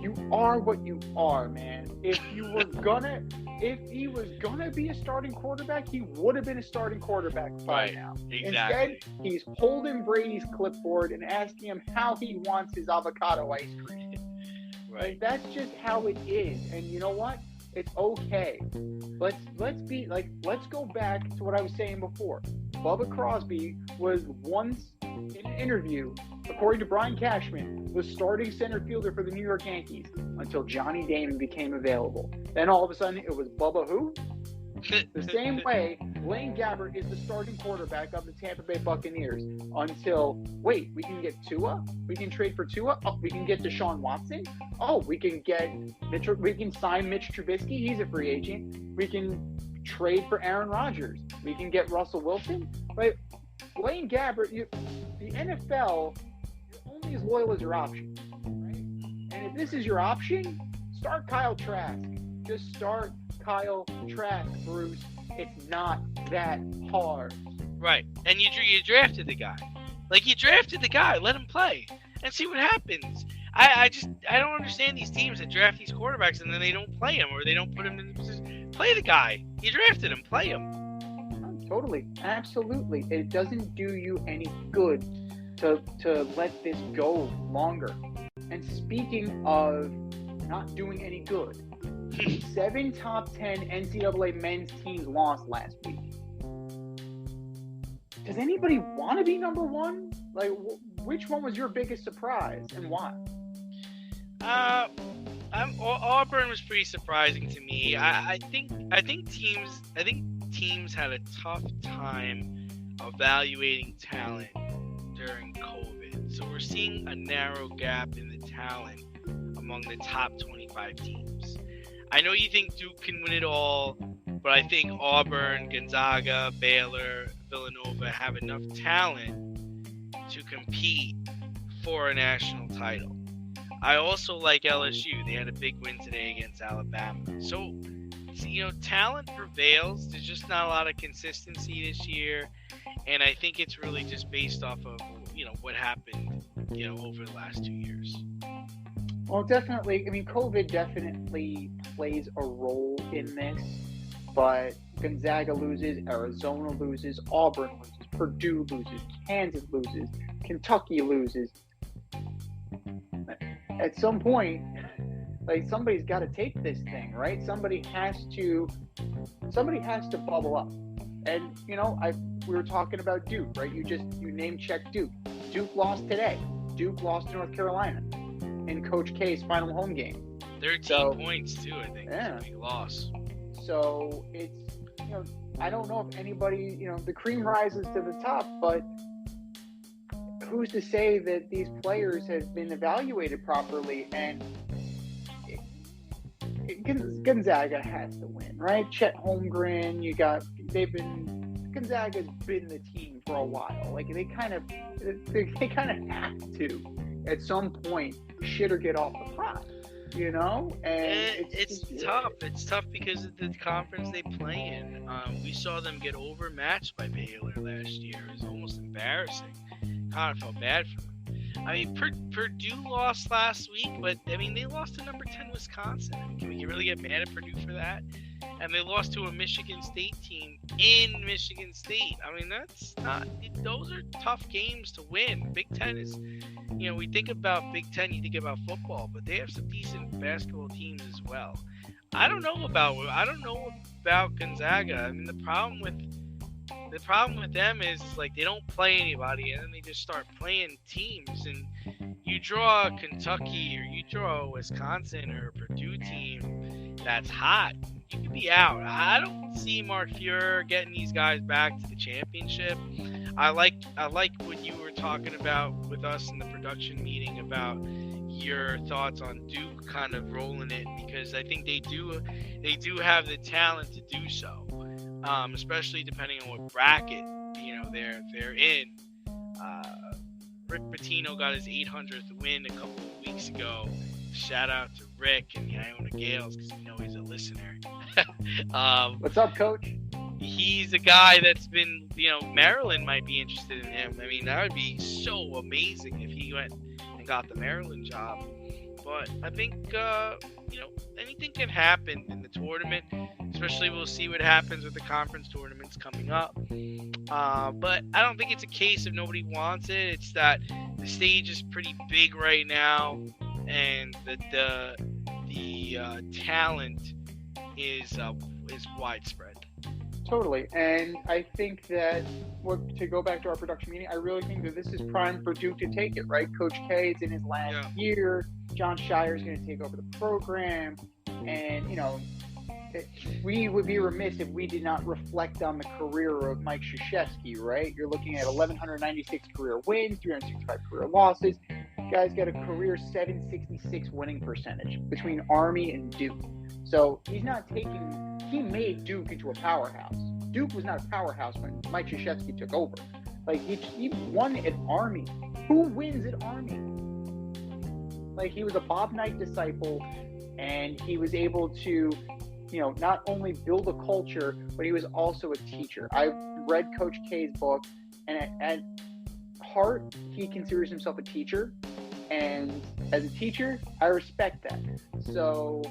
You are what you are, man. If he was gonna be a starting quarterback, he would have been a starting quarterback by now. Exactly. Instead, he's holding Brady's clipboard and asking him how he wants his avocado ice cream. Right. That's just how it is. And you know what? It's okay. Let's go back to what I was saying before. Bubba Crosby was once in an interview, according to Brian Cashman, was starting center fielder for the New York Yankees until Johnny Damon became available. Then all of a sudden it was Bubba who? The same way, Blaine Gabbert is the starting quarterback of the Tampa Bay Buccaneers until, wait, we can get Tua? We can trade for Tua? Oh, we can get Deshaun Watson? Oh, we can sign Mitch Trubisky. He's a free agent. We can trade for Aaron Rodgers. We can get Russell Wilson. Right? Blaine Gabbert, the NFL, you're only as loyal as your option. Right? And if this is your option, start Kyle Trask. Just start Kyle Trask, Bruce. It's not that hard. Right. And you drafted the guy. You drafted the guy. Let him play and see what happens. I don't understand these teams that draft these quarterbacks and then they don't play him or they don't put him in the position. Play the guy. You drafted him. Play him. Totally. Absolutely. It doesn't do you any good to let this go longer. And speaking of not doing any good, 7 top 10 NCAA men's teams lost last week. Does anybody want to be number one? Which one was your biggest surprise and why? Auburn was pretty surprising to me. I think teams had a tough time evaluating talent during COVID. So we're seeing a narrow gap in the talent among the top 25 teams. I know you think Duke can win it all, but I think Auburn, Gonzaga, Baylor, Villanova have enough talent to compete for a national title. I also like LSU. They had a big win today against Alabama. So, talent prevails. There's just not a lot of consistency this year. And I think it's really just based off of, what happened, over the last 2 years. Well, definitely. I mean, COVID definitely plays a role in this. But Gonzaga loses, Arizona loses, Auburn loses, Purdue loses, Kansas loses, Kentucky loses. At some point, somebody's got to take this thing, right? Somebody has to bubble up. And we were talking about Duke, right? You name check Duke. Duke lost today. Duke lost to North Carolina in Coach K's final home game. 13 points too, I think. Yeah. It's a big loss. So it's I don't know if anybody the cream rises to the top, but who's to say that these players have been evaluated properly? And Gonzaga has to win, right? Chet Holmgren, Gonzaga's been the team for a while. They kind of have to at some point shit or get off the pot, And it's tough. It's tough because of the conference they play in. We saw them get overmatched by Baylor last year. It was almost embarrassing. God, I felt bad for them. I mean, Purdue lost last week, but they lost to number 10 Wisconsin. Can we really get mad at Purdue for that? And they lost to a Michigan State team in Michigan State. Those are tough games to win. Big Ten is, we think about Big Ten, you think about football, but they have some decent basketball teams as well. I don't know about Gonzaga. The problem with the problem with them is like they don't play anybody, and then they just start playing teams. And you draw a Kentucky or you draw a Wisconsin or a Purdue team that's hot, you could be out. I don't see Mark Fuhrer getting these guys back to the championship. I like what you were talking about with us in the production meeting about your thoughts on Duke kind of rolling it, because I think they do have the talent to do so, especially depending on what bracket they're in. Rick Pitino got his 800th win a couple of weeks ago. Shout out to Rick and the Iona Gales, because we know he's a listener. What's up, Coach? He's a guy that's been, Maryland might be interested in him. I mean, that would be so amazing if he went and got the Maryland job. But I think, anything can happen in the tournament. Especially we'll see what happens with the conference tournaments coming up. But I don't think it's a case of nobody wants it. It's that the stage is pretty big right now, and that the talent is widespread. Totally. And I think that, to go back to our production meeting, I really think that this is prime for Duke to take it, right? Coach K is in his last year. John Shire is going to take over the program. And, we would be remiss if we did not reflect on the career of Mike Krzyzewski, right? You're looking at 1,196 career wins, 365 career losses. Guy's got a career 766 winning percentage between Army and Duke. So he made Duke into a powerhouse. Duke was not a powerhouse when Mike Krzyzewski took over. Like, he won at Army. Who wins at Army? Like, he was a Bob Knight disciple, and he was able to, not only build a culture, but he was also a teacher. I read Coach K's book, and at heart, he considers himself a teacher. And as a teacher, I respect that. So,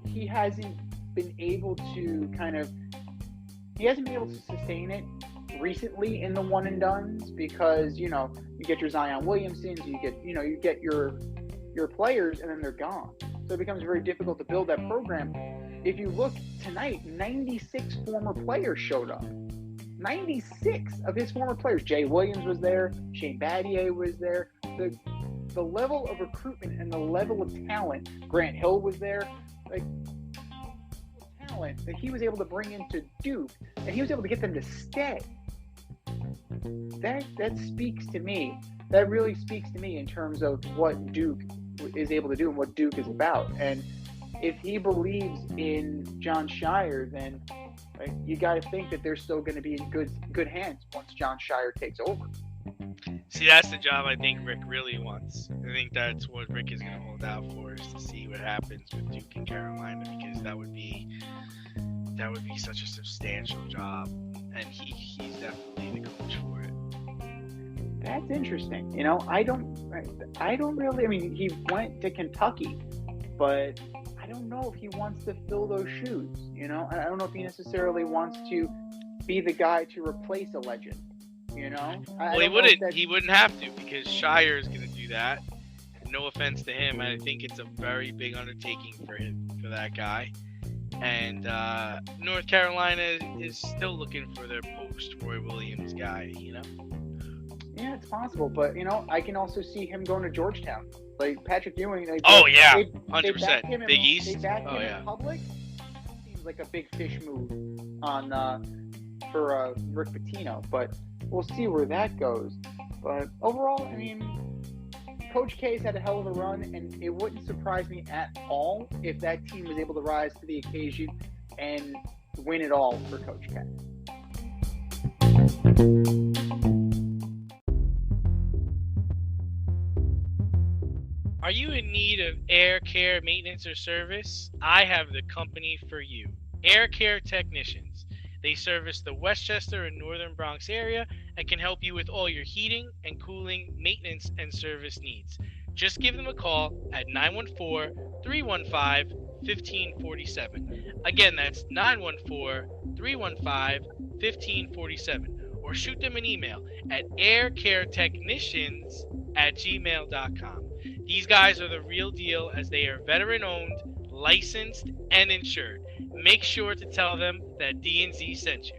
he hasn't been able to sustain it recently in the one and dones, because, you get your Zion Williamsons, you get your players, and then they're gone. So it becomes very difficult to build that program. If you look tonight, 96 former players showed up. 96 of his former players. Jay Williams was there. Shane Battier was there. The level of recruitment and the level of talent. Grant Hill was there. Like, talent that he was able to bring into Duke, and he was able to get them to stay. That speaks to me. That really speaks to me in terms of what Duke is able to do and what Duke is about. And if he believes in John Shire, then you got to think that they're still going to be in good hands once John Shire takes over. See, that's the job I think Rick really wants. I think that's what Rick is going to hold out for, is to see what happens with Duke and Carolina, because that would be such a substantial job, and he's definitely the coach for it. That's interesting. I don't really. I mean, he went to Kentucky, but I don't know if he wants to fill those shoes. I don't know if he necessarily wants to be the guy to replace a legend. Well, he wouldn't. He wouldn't have to, because Shire is going to do that. No offense to him, I think it's a very big undertaking for that guy. And North Carolina is still looking for their post-Roy Williams guy. Yeah, it's possible, but I can also see him going to Georgetown. Like Patrick Ewing. 100%. Big East. They back him in public. Seems like a big fish move for Rick Pitino, but we'll see where that goes. But overall, I mean, Coach K's had a hell of a run, and it wouldn't surprise me at all if that team was able to rise to the occasion and win it all for Coach K. Are you in need of air care maintenance or service? I have the company for you. Air Care Technicians. They service the Westchester and Northern Bronx area and can help you with all your heating and cooling, maintenance, and service needs. Just give them a call at 914-315-1547. Again, that's 914-315-1547. Or shoot them an email at aircaretechnicians@gmail.com. These guys are the real deal, as they are veteran-owned, licensed, and insured. Make sure to tell them that D&Z sent you.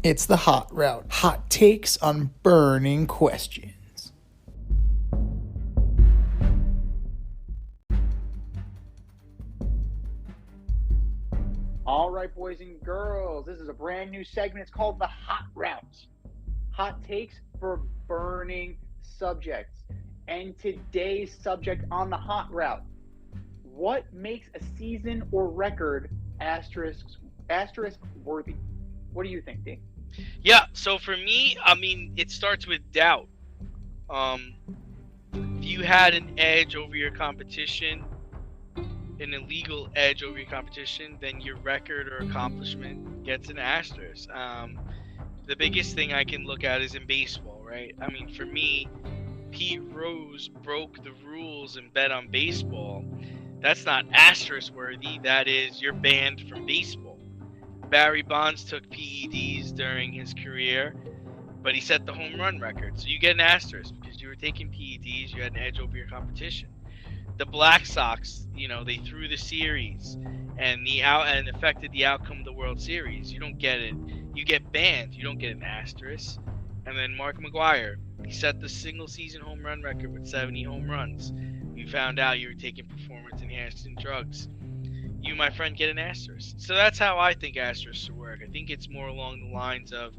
It's the hot route. Hot takes on burning questions. All right, boys and girls, this is a brand new segment. It's called the Hot Route. Hot takes for burning subjects. And today's subject on the Hot Route: what makes a season or record asterisk worthy? What do you think, Dave? Yeah, so for me, I mean, it starts with doubt. If you had an edge over your competition, an illegal edge over your competition, then your record or accomplishment gets an asterisk. The biggest thing I can look at is in baseball, right? I mean, for me, Pete Rose broke the rules and bet on baseball. That's not asterisk worthy. That is, you're banned from baseball. Barry Bonds took PEDs during his career, but he set the home run record. So you get an asterisk because you were taking PEDs. You had an edge over your competition. The Black Sox, they threw the series and affected the outcome of the World Series. You don't get it. You get banned. You don't get an asterisk. And then Mark McGwire, he set the single season home run record with 70 home runs. You found out you were taking performance enhancing drugs. You, my friend, get an asterisk. So that's how I think asterisks work. I think it's more along the lines of,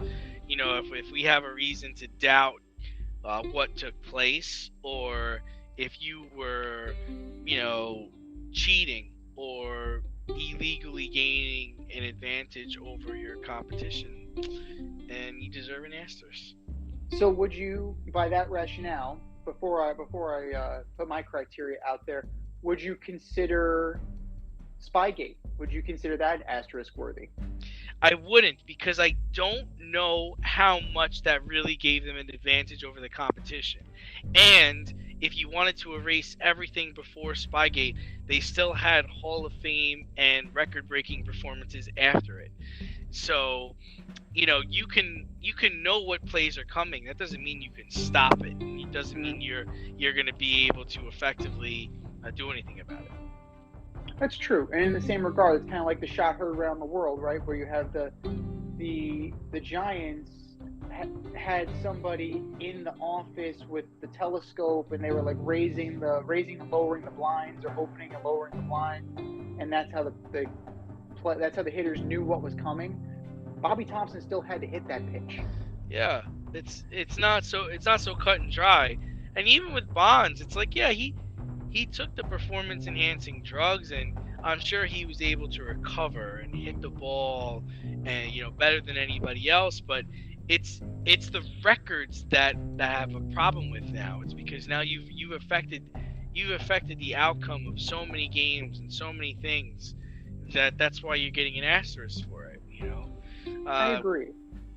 if we have a reason to doubt what took place, or if you were, cheating or illegally gaining an advantage over your competition, then you deserve an asterisk. So would you, by that rationale, before I put my criteria out there, would you consider Spygate? Would you consider that asterisk worthy? I wouldn't, because I don't know how much that really gave them an advantage over the competition. And if you wanted to erase everything before Spygate, they still had Hall of Fame and record-breaking performances after it. So, you can know what plays are coming. That doesn't mean you can stop it. It doesn't mean you're going to be able to effectively do anything about it. That's true. And in the same regard, it's kind of like the shot heard around the world, right? Where you have the Giants had somebody in the office with the telescope, and they were like raising and lowering the blinds, or opening and lowering the blinds, and that's how the hitters knew what was coming. Bobby Thompson still had to hit that pitch. Yeah, it's not so cut and dry. And even with Bonds, it's like, yeah, he took the performance enhancing drugs, and I'm sure he was able to recover and hit the ball and better than anybody else, but it's the records that have a problem with now. It's because now you've affected the outcome of so many games and so many things that's why you're getting an asterisk for it. I agree.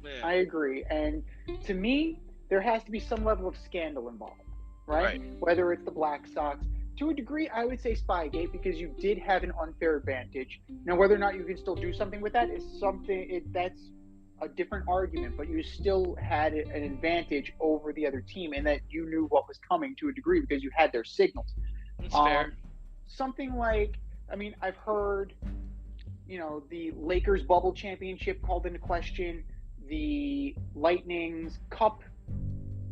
Yeah. I agree. And to me, there has to be some level of scandal involved, right? Whether it's the Black Sox. To a degree, I would say Spygate, because you did have an unfair advantage. Now, whether or not you can still do something with that is that's a different argument, but you still had an advantage over the other team, in that you knew what was coming to a degree because you had their signals. That's fair. Something like, I've heard, the Lakers bubble championship called into question, the Lightning's cup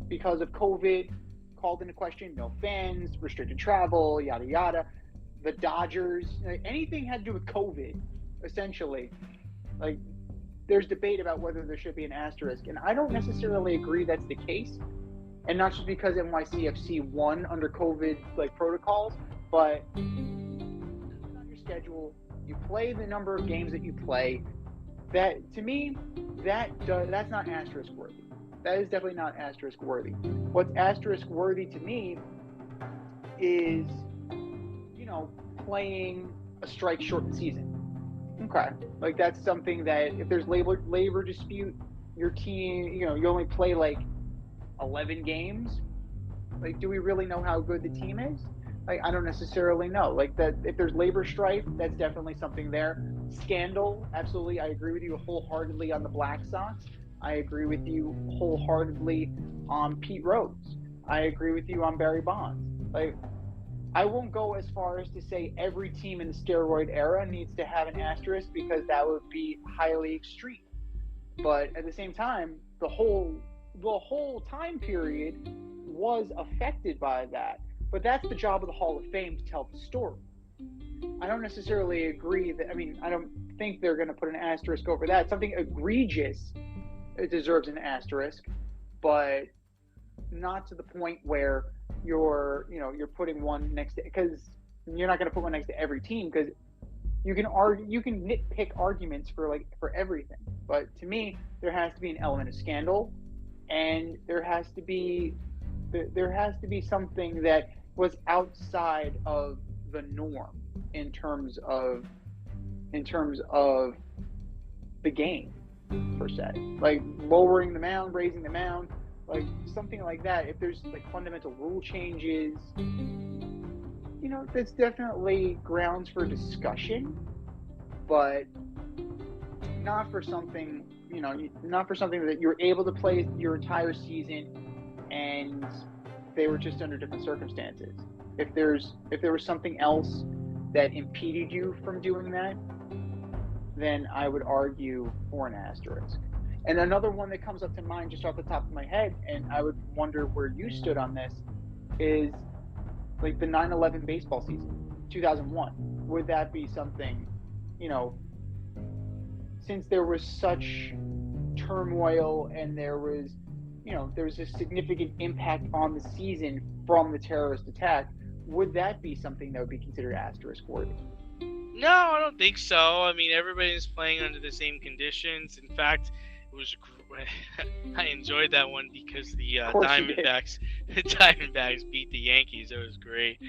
because of COVID called into question, no fans, restricted travel, yada yada. The Dodgers, anything had to do with COVID, essentially. There's debate about whether there should be an asterisk, and I don't necessarily agree that's the case. And not just because NYCFC won under COVID protocols, but on your schedule, you play the number of games that you play. That, to me, that's not asterisk worthy. That is definitely not asterisk worthy. What's asterisk worthy to me is, playing a strike shortened season. Okay. That's something that, if there's labor dispute, your team, you only play 11 games. Do we really know how good the team is? I don't necessarily know. That, if there's labor strife, that's definitely something there. Scandal, absolutely. I agree with you wholeheartedly on the Black Sox. I agree with you wholeheartedly on Pete Rose. I agree with you on Barry Bonds. I won't go as far as to say every team in the steroid era needs to have an asterisk because that would be highly extreme. But at the same time, the whole time period was affected by that. But that's the job of the Hall of Fame to tell the story. I don't necessarily agree that. I don't think they're going to put an asterisk over that. Something egregious, it deserves an asterisk, but not to the point where you're putting one next to, because you're not going to put one next to every team, because you can nitpick arguments for everything. But to me, there has to be an element of scandal, and there has to be something that was outside of the norm in terms of the game per se, like lowering the mound, raising the mound, like something like that. If there's fundamental rule changes, that's definitely grounds for discussion, but not for something that you're able to play your entire season and they were just under different circumstances. If there was something else that impeded you from doing that, then I would argue for an asterisk. And another one that comes up to mind just off the top of my head, and I would wonder where you stood on this, is the 9/11 baseball season, 2001. Would that be something, since there was such turmoil and there was a significant impact on the season from the terrorist attack, would that be something that would be considered asterisk worthy? No, I don't think so. Everybody's playing under the same conditions. In fact, it was I enjoyed that one because the Diamondbacks beat the Yankees. It was great.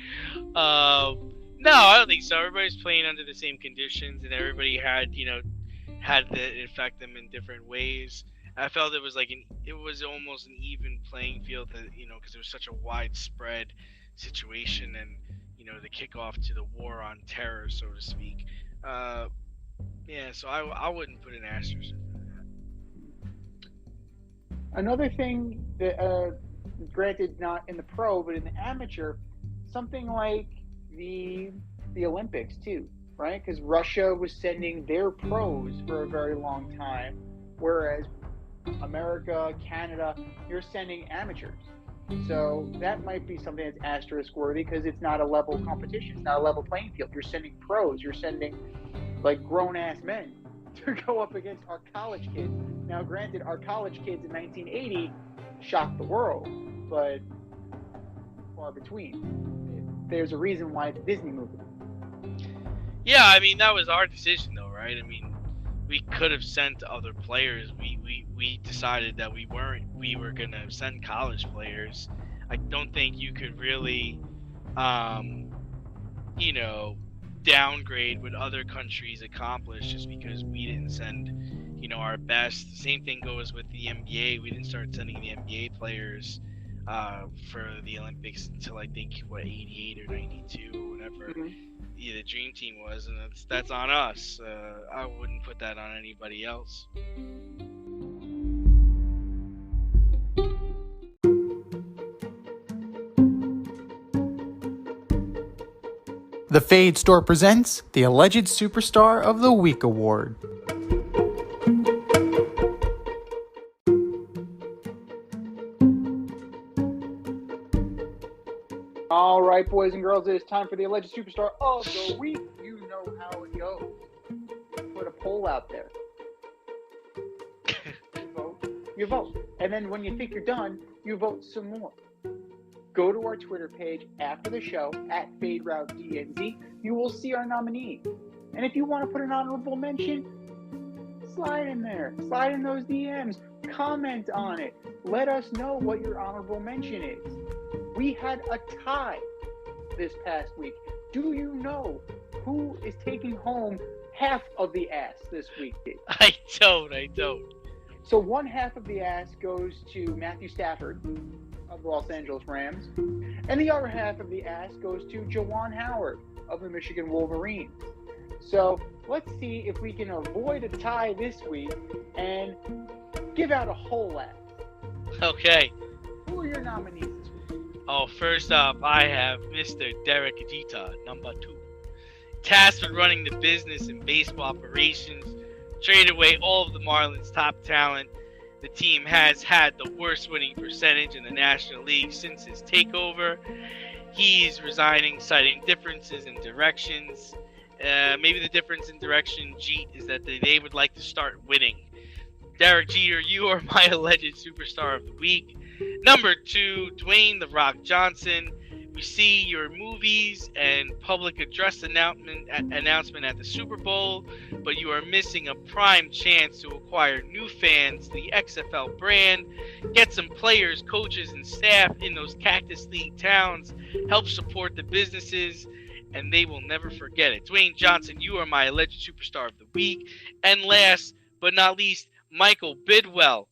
No, I don't think so. Everybody's playing under the same conditions, and everybody had it affect them in different ways. I felt it was almost an even playing field, because it was such a widespread situation, and the kickoff to the war on terror, so to speak. So I wouldn't put an asterisk on that. Another thing that, granted not in the pro but in the amateur, something like the Olympics too, right? Because Russia was sending their pros for a very long time, whereas America, Canada, you're sending amateurs. So that might be something that's asterisk worthy because it's not a level competition. It's not a level playing field. You're sending pros. You're sending grown-ass men to go up against our college kids. Now, granted, our college kids in 1980 shocked the world, but far between. There's a reason why it's a Disney movie. Yeah, that was our decision, though, right? We could have sent other players. We decided that we were going to send college players. I don't think you could really, downgrade what other countries accomplished just because we didn't send, our best. The same thing goes with the NBA. We didn't start sending the NBA players for the Olympics until I think 88 or 92 or whatever. Mm-hmm. The dream team was, and that's on us. I wouldn't put that on anybody else. The Fade Store presents the Alleged Superstar of the Week Award. All right, boys and girls, it is time for the Alleged Superstar of the Week. You know how it goes. Put a poll out there. You vote. And then when you think you're done, you vote some more. Go to our Twitter page after the show, @FadeRouteDNZ. You will see our nominee. And if you want to put an honorable mention, slide in there. Slide in those DMs. Comment on it. Let us know what your honorable mention is. We had a tie this past week. Do you know who is taking home half of the ass this week? I don't. So one half of the ass goes to Matthew Stafford of the Los Angeles Rams, and the other half of the ass goes to Juwan Howard of the Michigan Wolverines. So let's see if we can avoid a tie this week and give out a whole ass. Okay. Who are your nominees this week? Oh, first up, I have Mr. Derek Jeter, number 2. Tasked with running the business and baseball operations, traded away all of the Marlins' top talent. The team has had the worst winning percentage in the National League since his takeover. He's resigning, citing differences in directions. Maybe the difference in direction, Jeet, is that they would like to start winning. Derek Jeter, you are my alleged superstar of the week. Number 2, Dwayne "The Rock" Johnson. We see your movies and public address announcement at the Super Bowl, but you are missing a prime chance to acquire new fans to the XFL brand, get some players, coaches, and staff in those Cactus League towns, help support the businesses, and they will never forget it. Dwayne Johnson, you are my alleged superstar of the week. And last but not least, Michael Bidwell.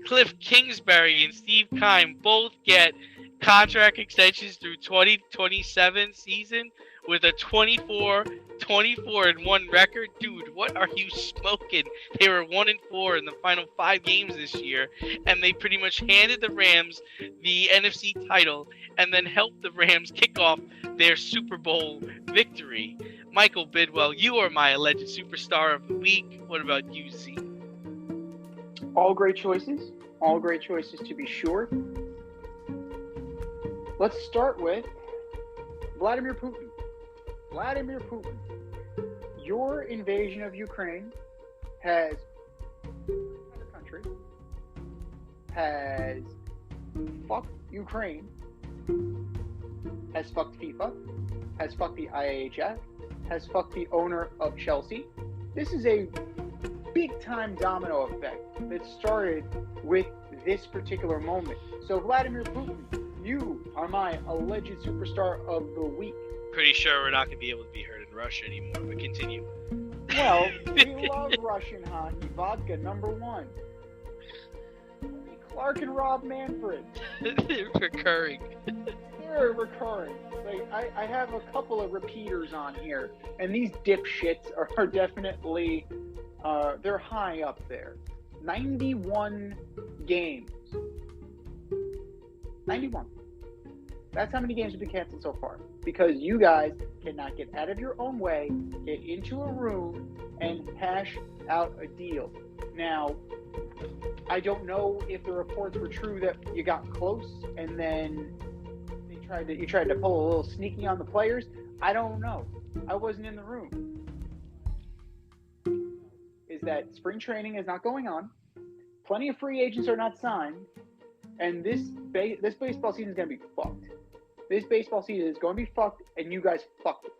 Cliff Kingsbury and Steve Keim both get contract extensions through 2027 season with a 24-1 record. Dude, what are you smoking? They were 1-4 in the final 5 games this year, and they pretty much handed the Rams the NFC title and then helped the Rams kick off their Super Bowl victory. Michael Bidwell, you are my alleged superstar of the week. What about you, Z? All great choices. All great choices, to be sure. Let's start with Vladimir Putin. Vladimir Putin, your invasion of Ukraine has the country, has fucked Ukraine, has fucked FIFA, has fucked the IHF, has fucked the owner of Chelsea. This is a big-time domino effect that started with this particular moment. So Vladimir Putin, you are my alleged superstar of the week. Pretty sure we're not going to be able to be heard in Russia anymore, but continue. Well, we love Russian hockey. Vodka, number 1. Clark and Rob Manfred. They're recurring. They're recurring. Like, I have a couple of repeaters on here, and these dipshits are definitely, they're high up there. 91 games. 91. That's how many games have been canceled so far. Because you guys cannot get out of your own way, get into a room, and hash out a deal. Now, I don't know if the reports were true that you got close and then you tried to pull a little sneaky on the players. I don't know. I wasn't in the room. Is that spring training is not going on. Plenty of free agents are not signed. And this baseball season is going to be fucked. This baseball season is going to be fucked, and you guys fucked it.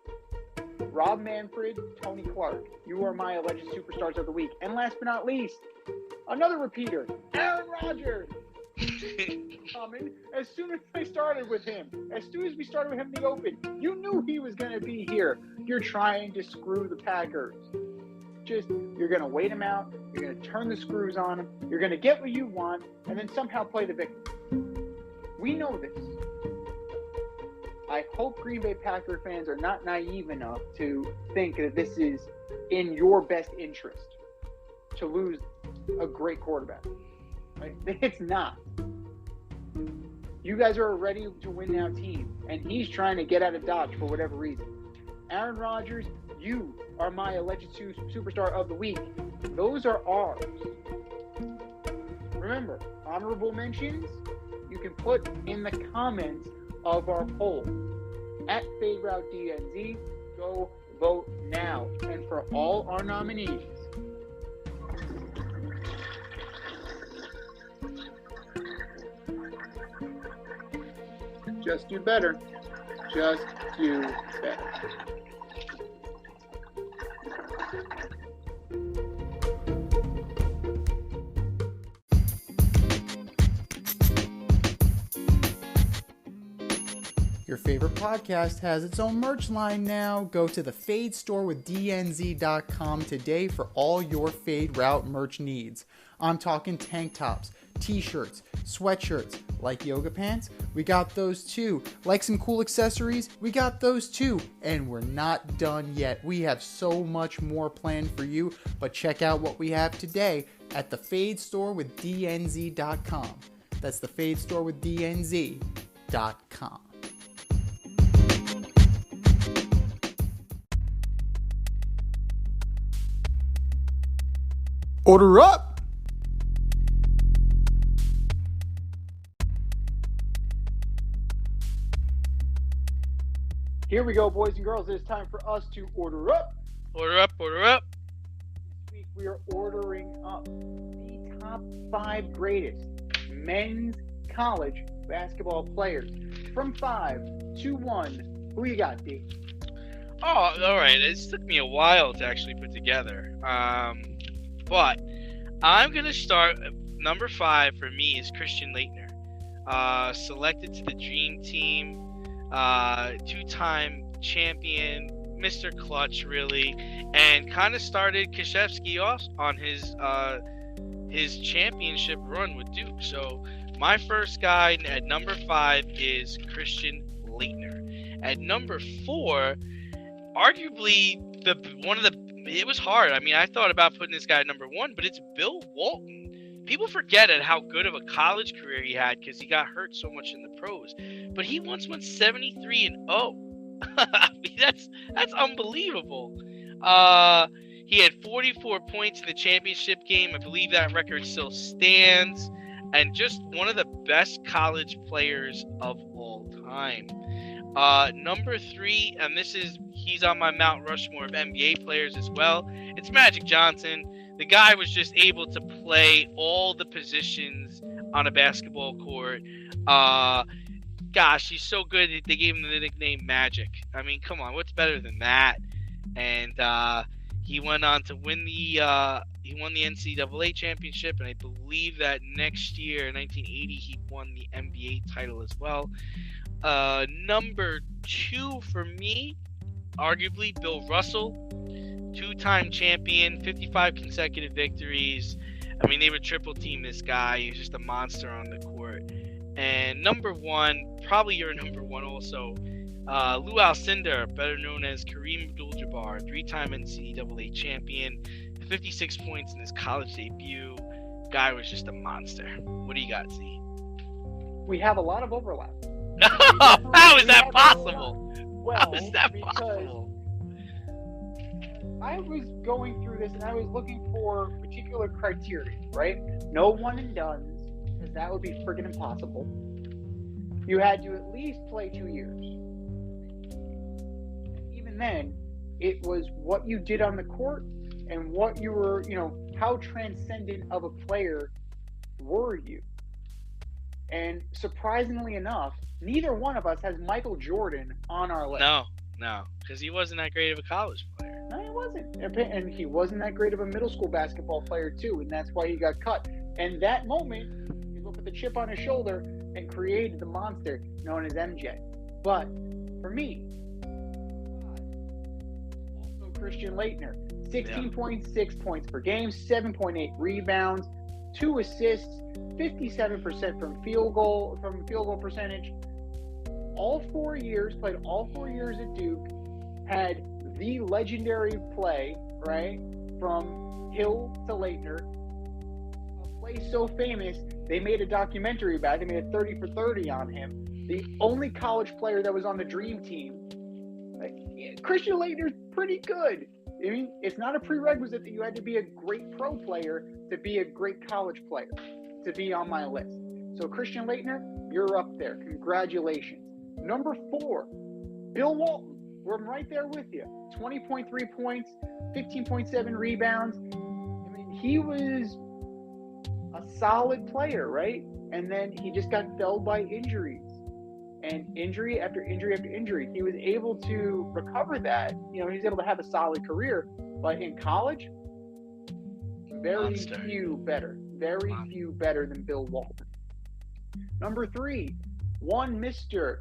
Rob Manfred, Tony Clark, you are my alleged superstars of the week. And last but not least, another repeater, Aaron Rodgers. As soon as I started with him, as soon as we started with him in the open, you knew he was going to be here. You're trying to screw the Packers. You're going to wait him out. You're going to turn the screws on him. You're going to get what you want, and then somehow play the victim. We know this. I hope Green Bay Packer fans are not naive enough to think that this is in your best interest to lose a great quarterback. Right? It's not. You guys are a ready to win now team, and he's trying to get out of Dodge for whatever reason. Aaron Rodgers, you are my alleged superstar of the week. Those are ours. Remember, honorable mentions you can put in the comments of our poll at FadeRouteDNZ. Go vote now. And for all our nominees, just do better. Just do better. Your favorite podcast has its own merch line now. Go to the Fade store with DNZ.com today for all your Fade Route merch needs. I'm talking tank tops, t-shirts, sweatshirts, like yoga pants, we got those too. Like some cool accessories, we got those too. And we're not done yet. We have so much more planned for you, but check out what we have today at the Fade store with DNZ.com. That's the Fade store with DNZ.com. dnz.com. Order up! Here we go, boys and girls. It's time for us to order up. Order up, order up. This week we are ordering up the top 5 greatest men's college basketball players. From 5 to 1. Who you got, D? Oh, all right. It took me a while to actually put together. But I'm going to start. Number 5 for me is Christian Laettner. Selected to the Dream Team. 2-time champion. Mr. Clutch, really. And kind of started Krzyzewski off on his championship run with Duke. So my first guy at number 5 is Christian Laettner. At number 4, arguably it was hard. I mean, I thought about putting this guy at number 1, but it's Bill Walton. People forget at how good of a college career he had because he got hurt so much in the pros. But he once went 73-0. I mean, that's unbelievable. He had 44 points in the championship game. I believe that record still stands. And just one of the best college players of all time. Number 3, and he's on my Mount Rushmore of NBA players as well. It's Magic Johnson. The guy was just able to play all the positions on a basketball court. Gosh, he's so good. They gave him the nickname Magic. I mean, come on, what's better than that? And he went on to win the NCAA championship, and I believe that next year, in 1980, he won the NBA title as well. Number 2 for me, arguably Bill Russell, 2-time champion, 55 consecutive victories. I mean, they would triple team this guy. He was just a monster on the court. And number 1, probably your number 1 also, Lou Alcindor, better known as Kareem Abdul-Jabbar, 3-time NCAA champion, 56 points in his college debut. Guy was just a monster. What do you got, Z? We have a lot of overlap. How is that possible? Well, How is that because possible? I was going through this and I was looking for particular criteria, right? No one and dones, because that would be friggin' impossible. You had to at least play 2 years. Even then, it was what you did on the court and what you were, how transcendent of a player were you? And surprisingly enough, neither one of us has Michael Jordan on our list. No, because he wasn't that great of a college player. No, he wasn't. And he wasn't that great of a middle school basketball player, too, and that's why he got cut. And that moment, he looked at the chip on his shoulder and created the monster known as MJ. But for me, also Christian Laettner, 16.6 points per game, 7.8 rebounds, 2 assists, 57% from field goal percentage. All 4 years, played all 4 years at Duke, had the legendary play, right, from Hill to Laettner. A play so famous, they made a documentary about it. They made a 30 for 30 on him. The only college player that was on the Dream Team. Christian Laettner's pretty good. I mean, it's not a prerequisite that you had to be a great pro player to be a great college player, to be on my list. So Christian Laettner, you're up there. Congratulations. Number 4, Bill Walton. We're right there with you. 20.3 points, 15.7 rebounds. I mean, he was a solid player, right? And then he just got felled by injuries. And injury after injury after injury. He was able to recover that. He was able to have a solid career. But in college, very few better. Very few better than Bill Walton. Number 3, one Mr.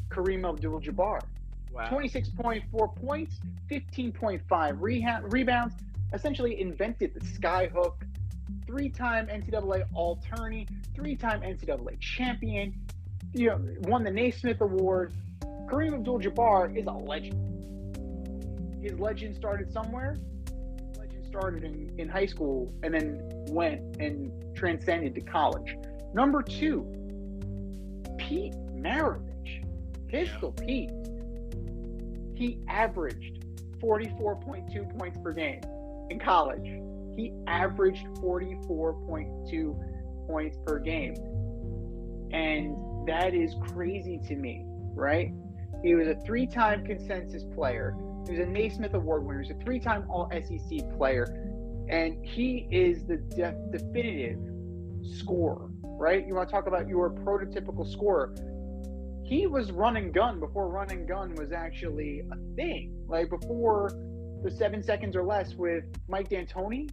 Kareem Abdul-Jabbar. Wow. 26.4 points, 15.5 rebounds, essentially invented the sky hook, 3-time NCAA All-Tourney, 3-time NCAA champion, won the Naismith Award. Kareem Abdul-Jabbar is a legend. His legend started somewhere. His legend started in high school and then went and transcended to college. Number 2, Pete Maravich, Pistol Pete, he averaged 44.2 points per game in college. He averaged 44.2 points per game. And that is crazy to me, right? He was a 3-time consensus player. He was a Naismith Award winner. He was a 3-time All-SEC player. And he is the definitive scorer, right? You want to talk about your prototypical scorer. He was run and gun before run and gun was actually a thing. Like before the 7 seconds or less with Mike D'Antoni,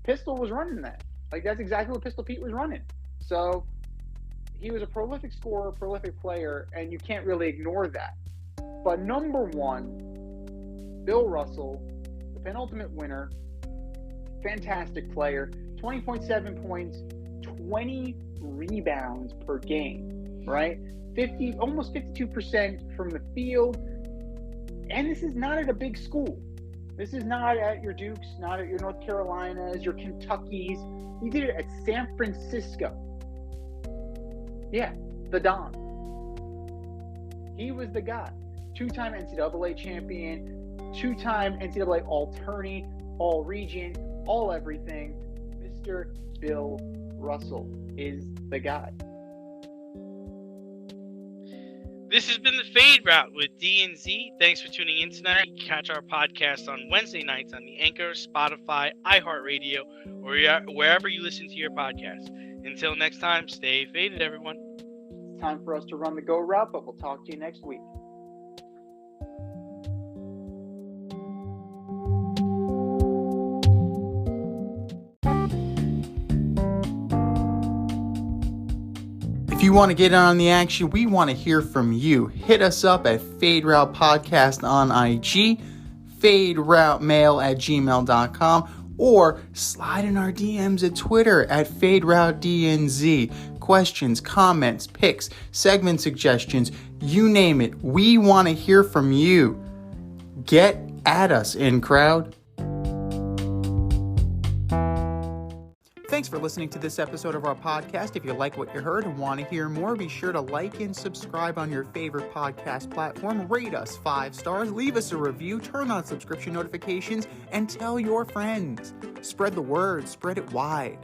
Pistol was running that. Like that's exactly what Pistol Pete was running. So he was a prolific scorer, prolific player, and you can't really ignore that. But number one, Bill Russell, the penultimate winner, fantastic player, 20.7 points, 20 rebounds per game, right? Almost 52% from the field. And this is not at a big school. This is not at your Dukes, not at your North Carolinas, your Kentuckys. He did it at San Francisco. Yeah, the Don. He was the guy. 2-time NCAA champion, 2-time NCAA all-tourney, all-region, all-everything. Mr. Bill Russell is the guy. This has been the Fade Route with D&Z. Thanks for tuning in tonight. You can catch our podcast on Wednesday nights on the Anchor, Spotify, iHeartRadio, or wherever you listen to your podcast. Until next time, stay faded, everyone. It's time for us to run the go route, but we'll talk to you next week. If you want to get in on the action, we want to hear from you. Hit us up at Fade Route Podcast on IG, faderoutemail@gmail.com, or slide in our DMs at Twitter at FadeRouteDNZ. Questions, comments, picks, segment suggestions, you name it. We want to hear from you. Get at us, in crowd. Thanks for listening to this episode of our podcast. If you like what you heard and want to hear more, be sure to like and subscribe on your favorite podcast platform. Rate us 5 stars, leave us a review, turn on subscription notifications, and tell your friends. Spread the word, spread it wide.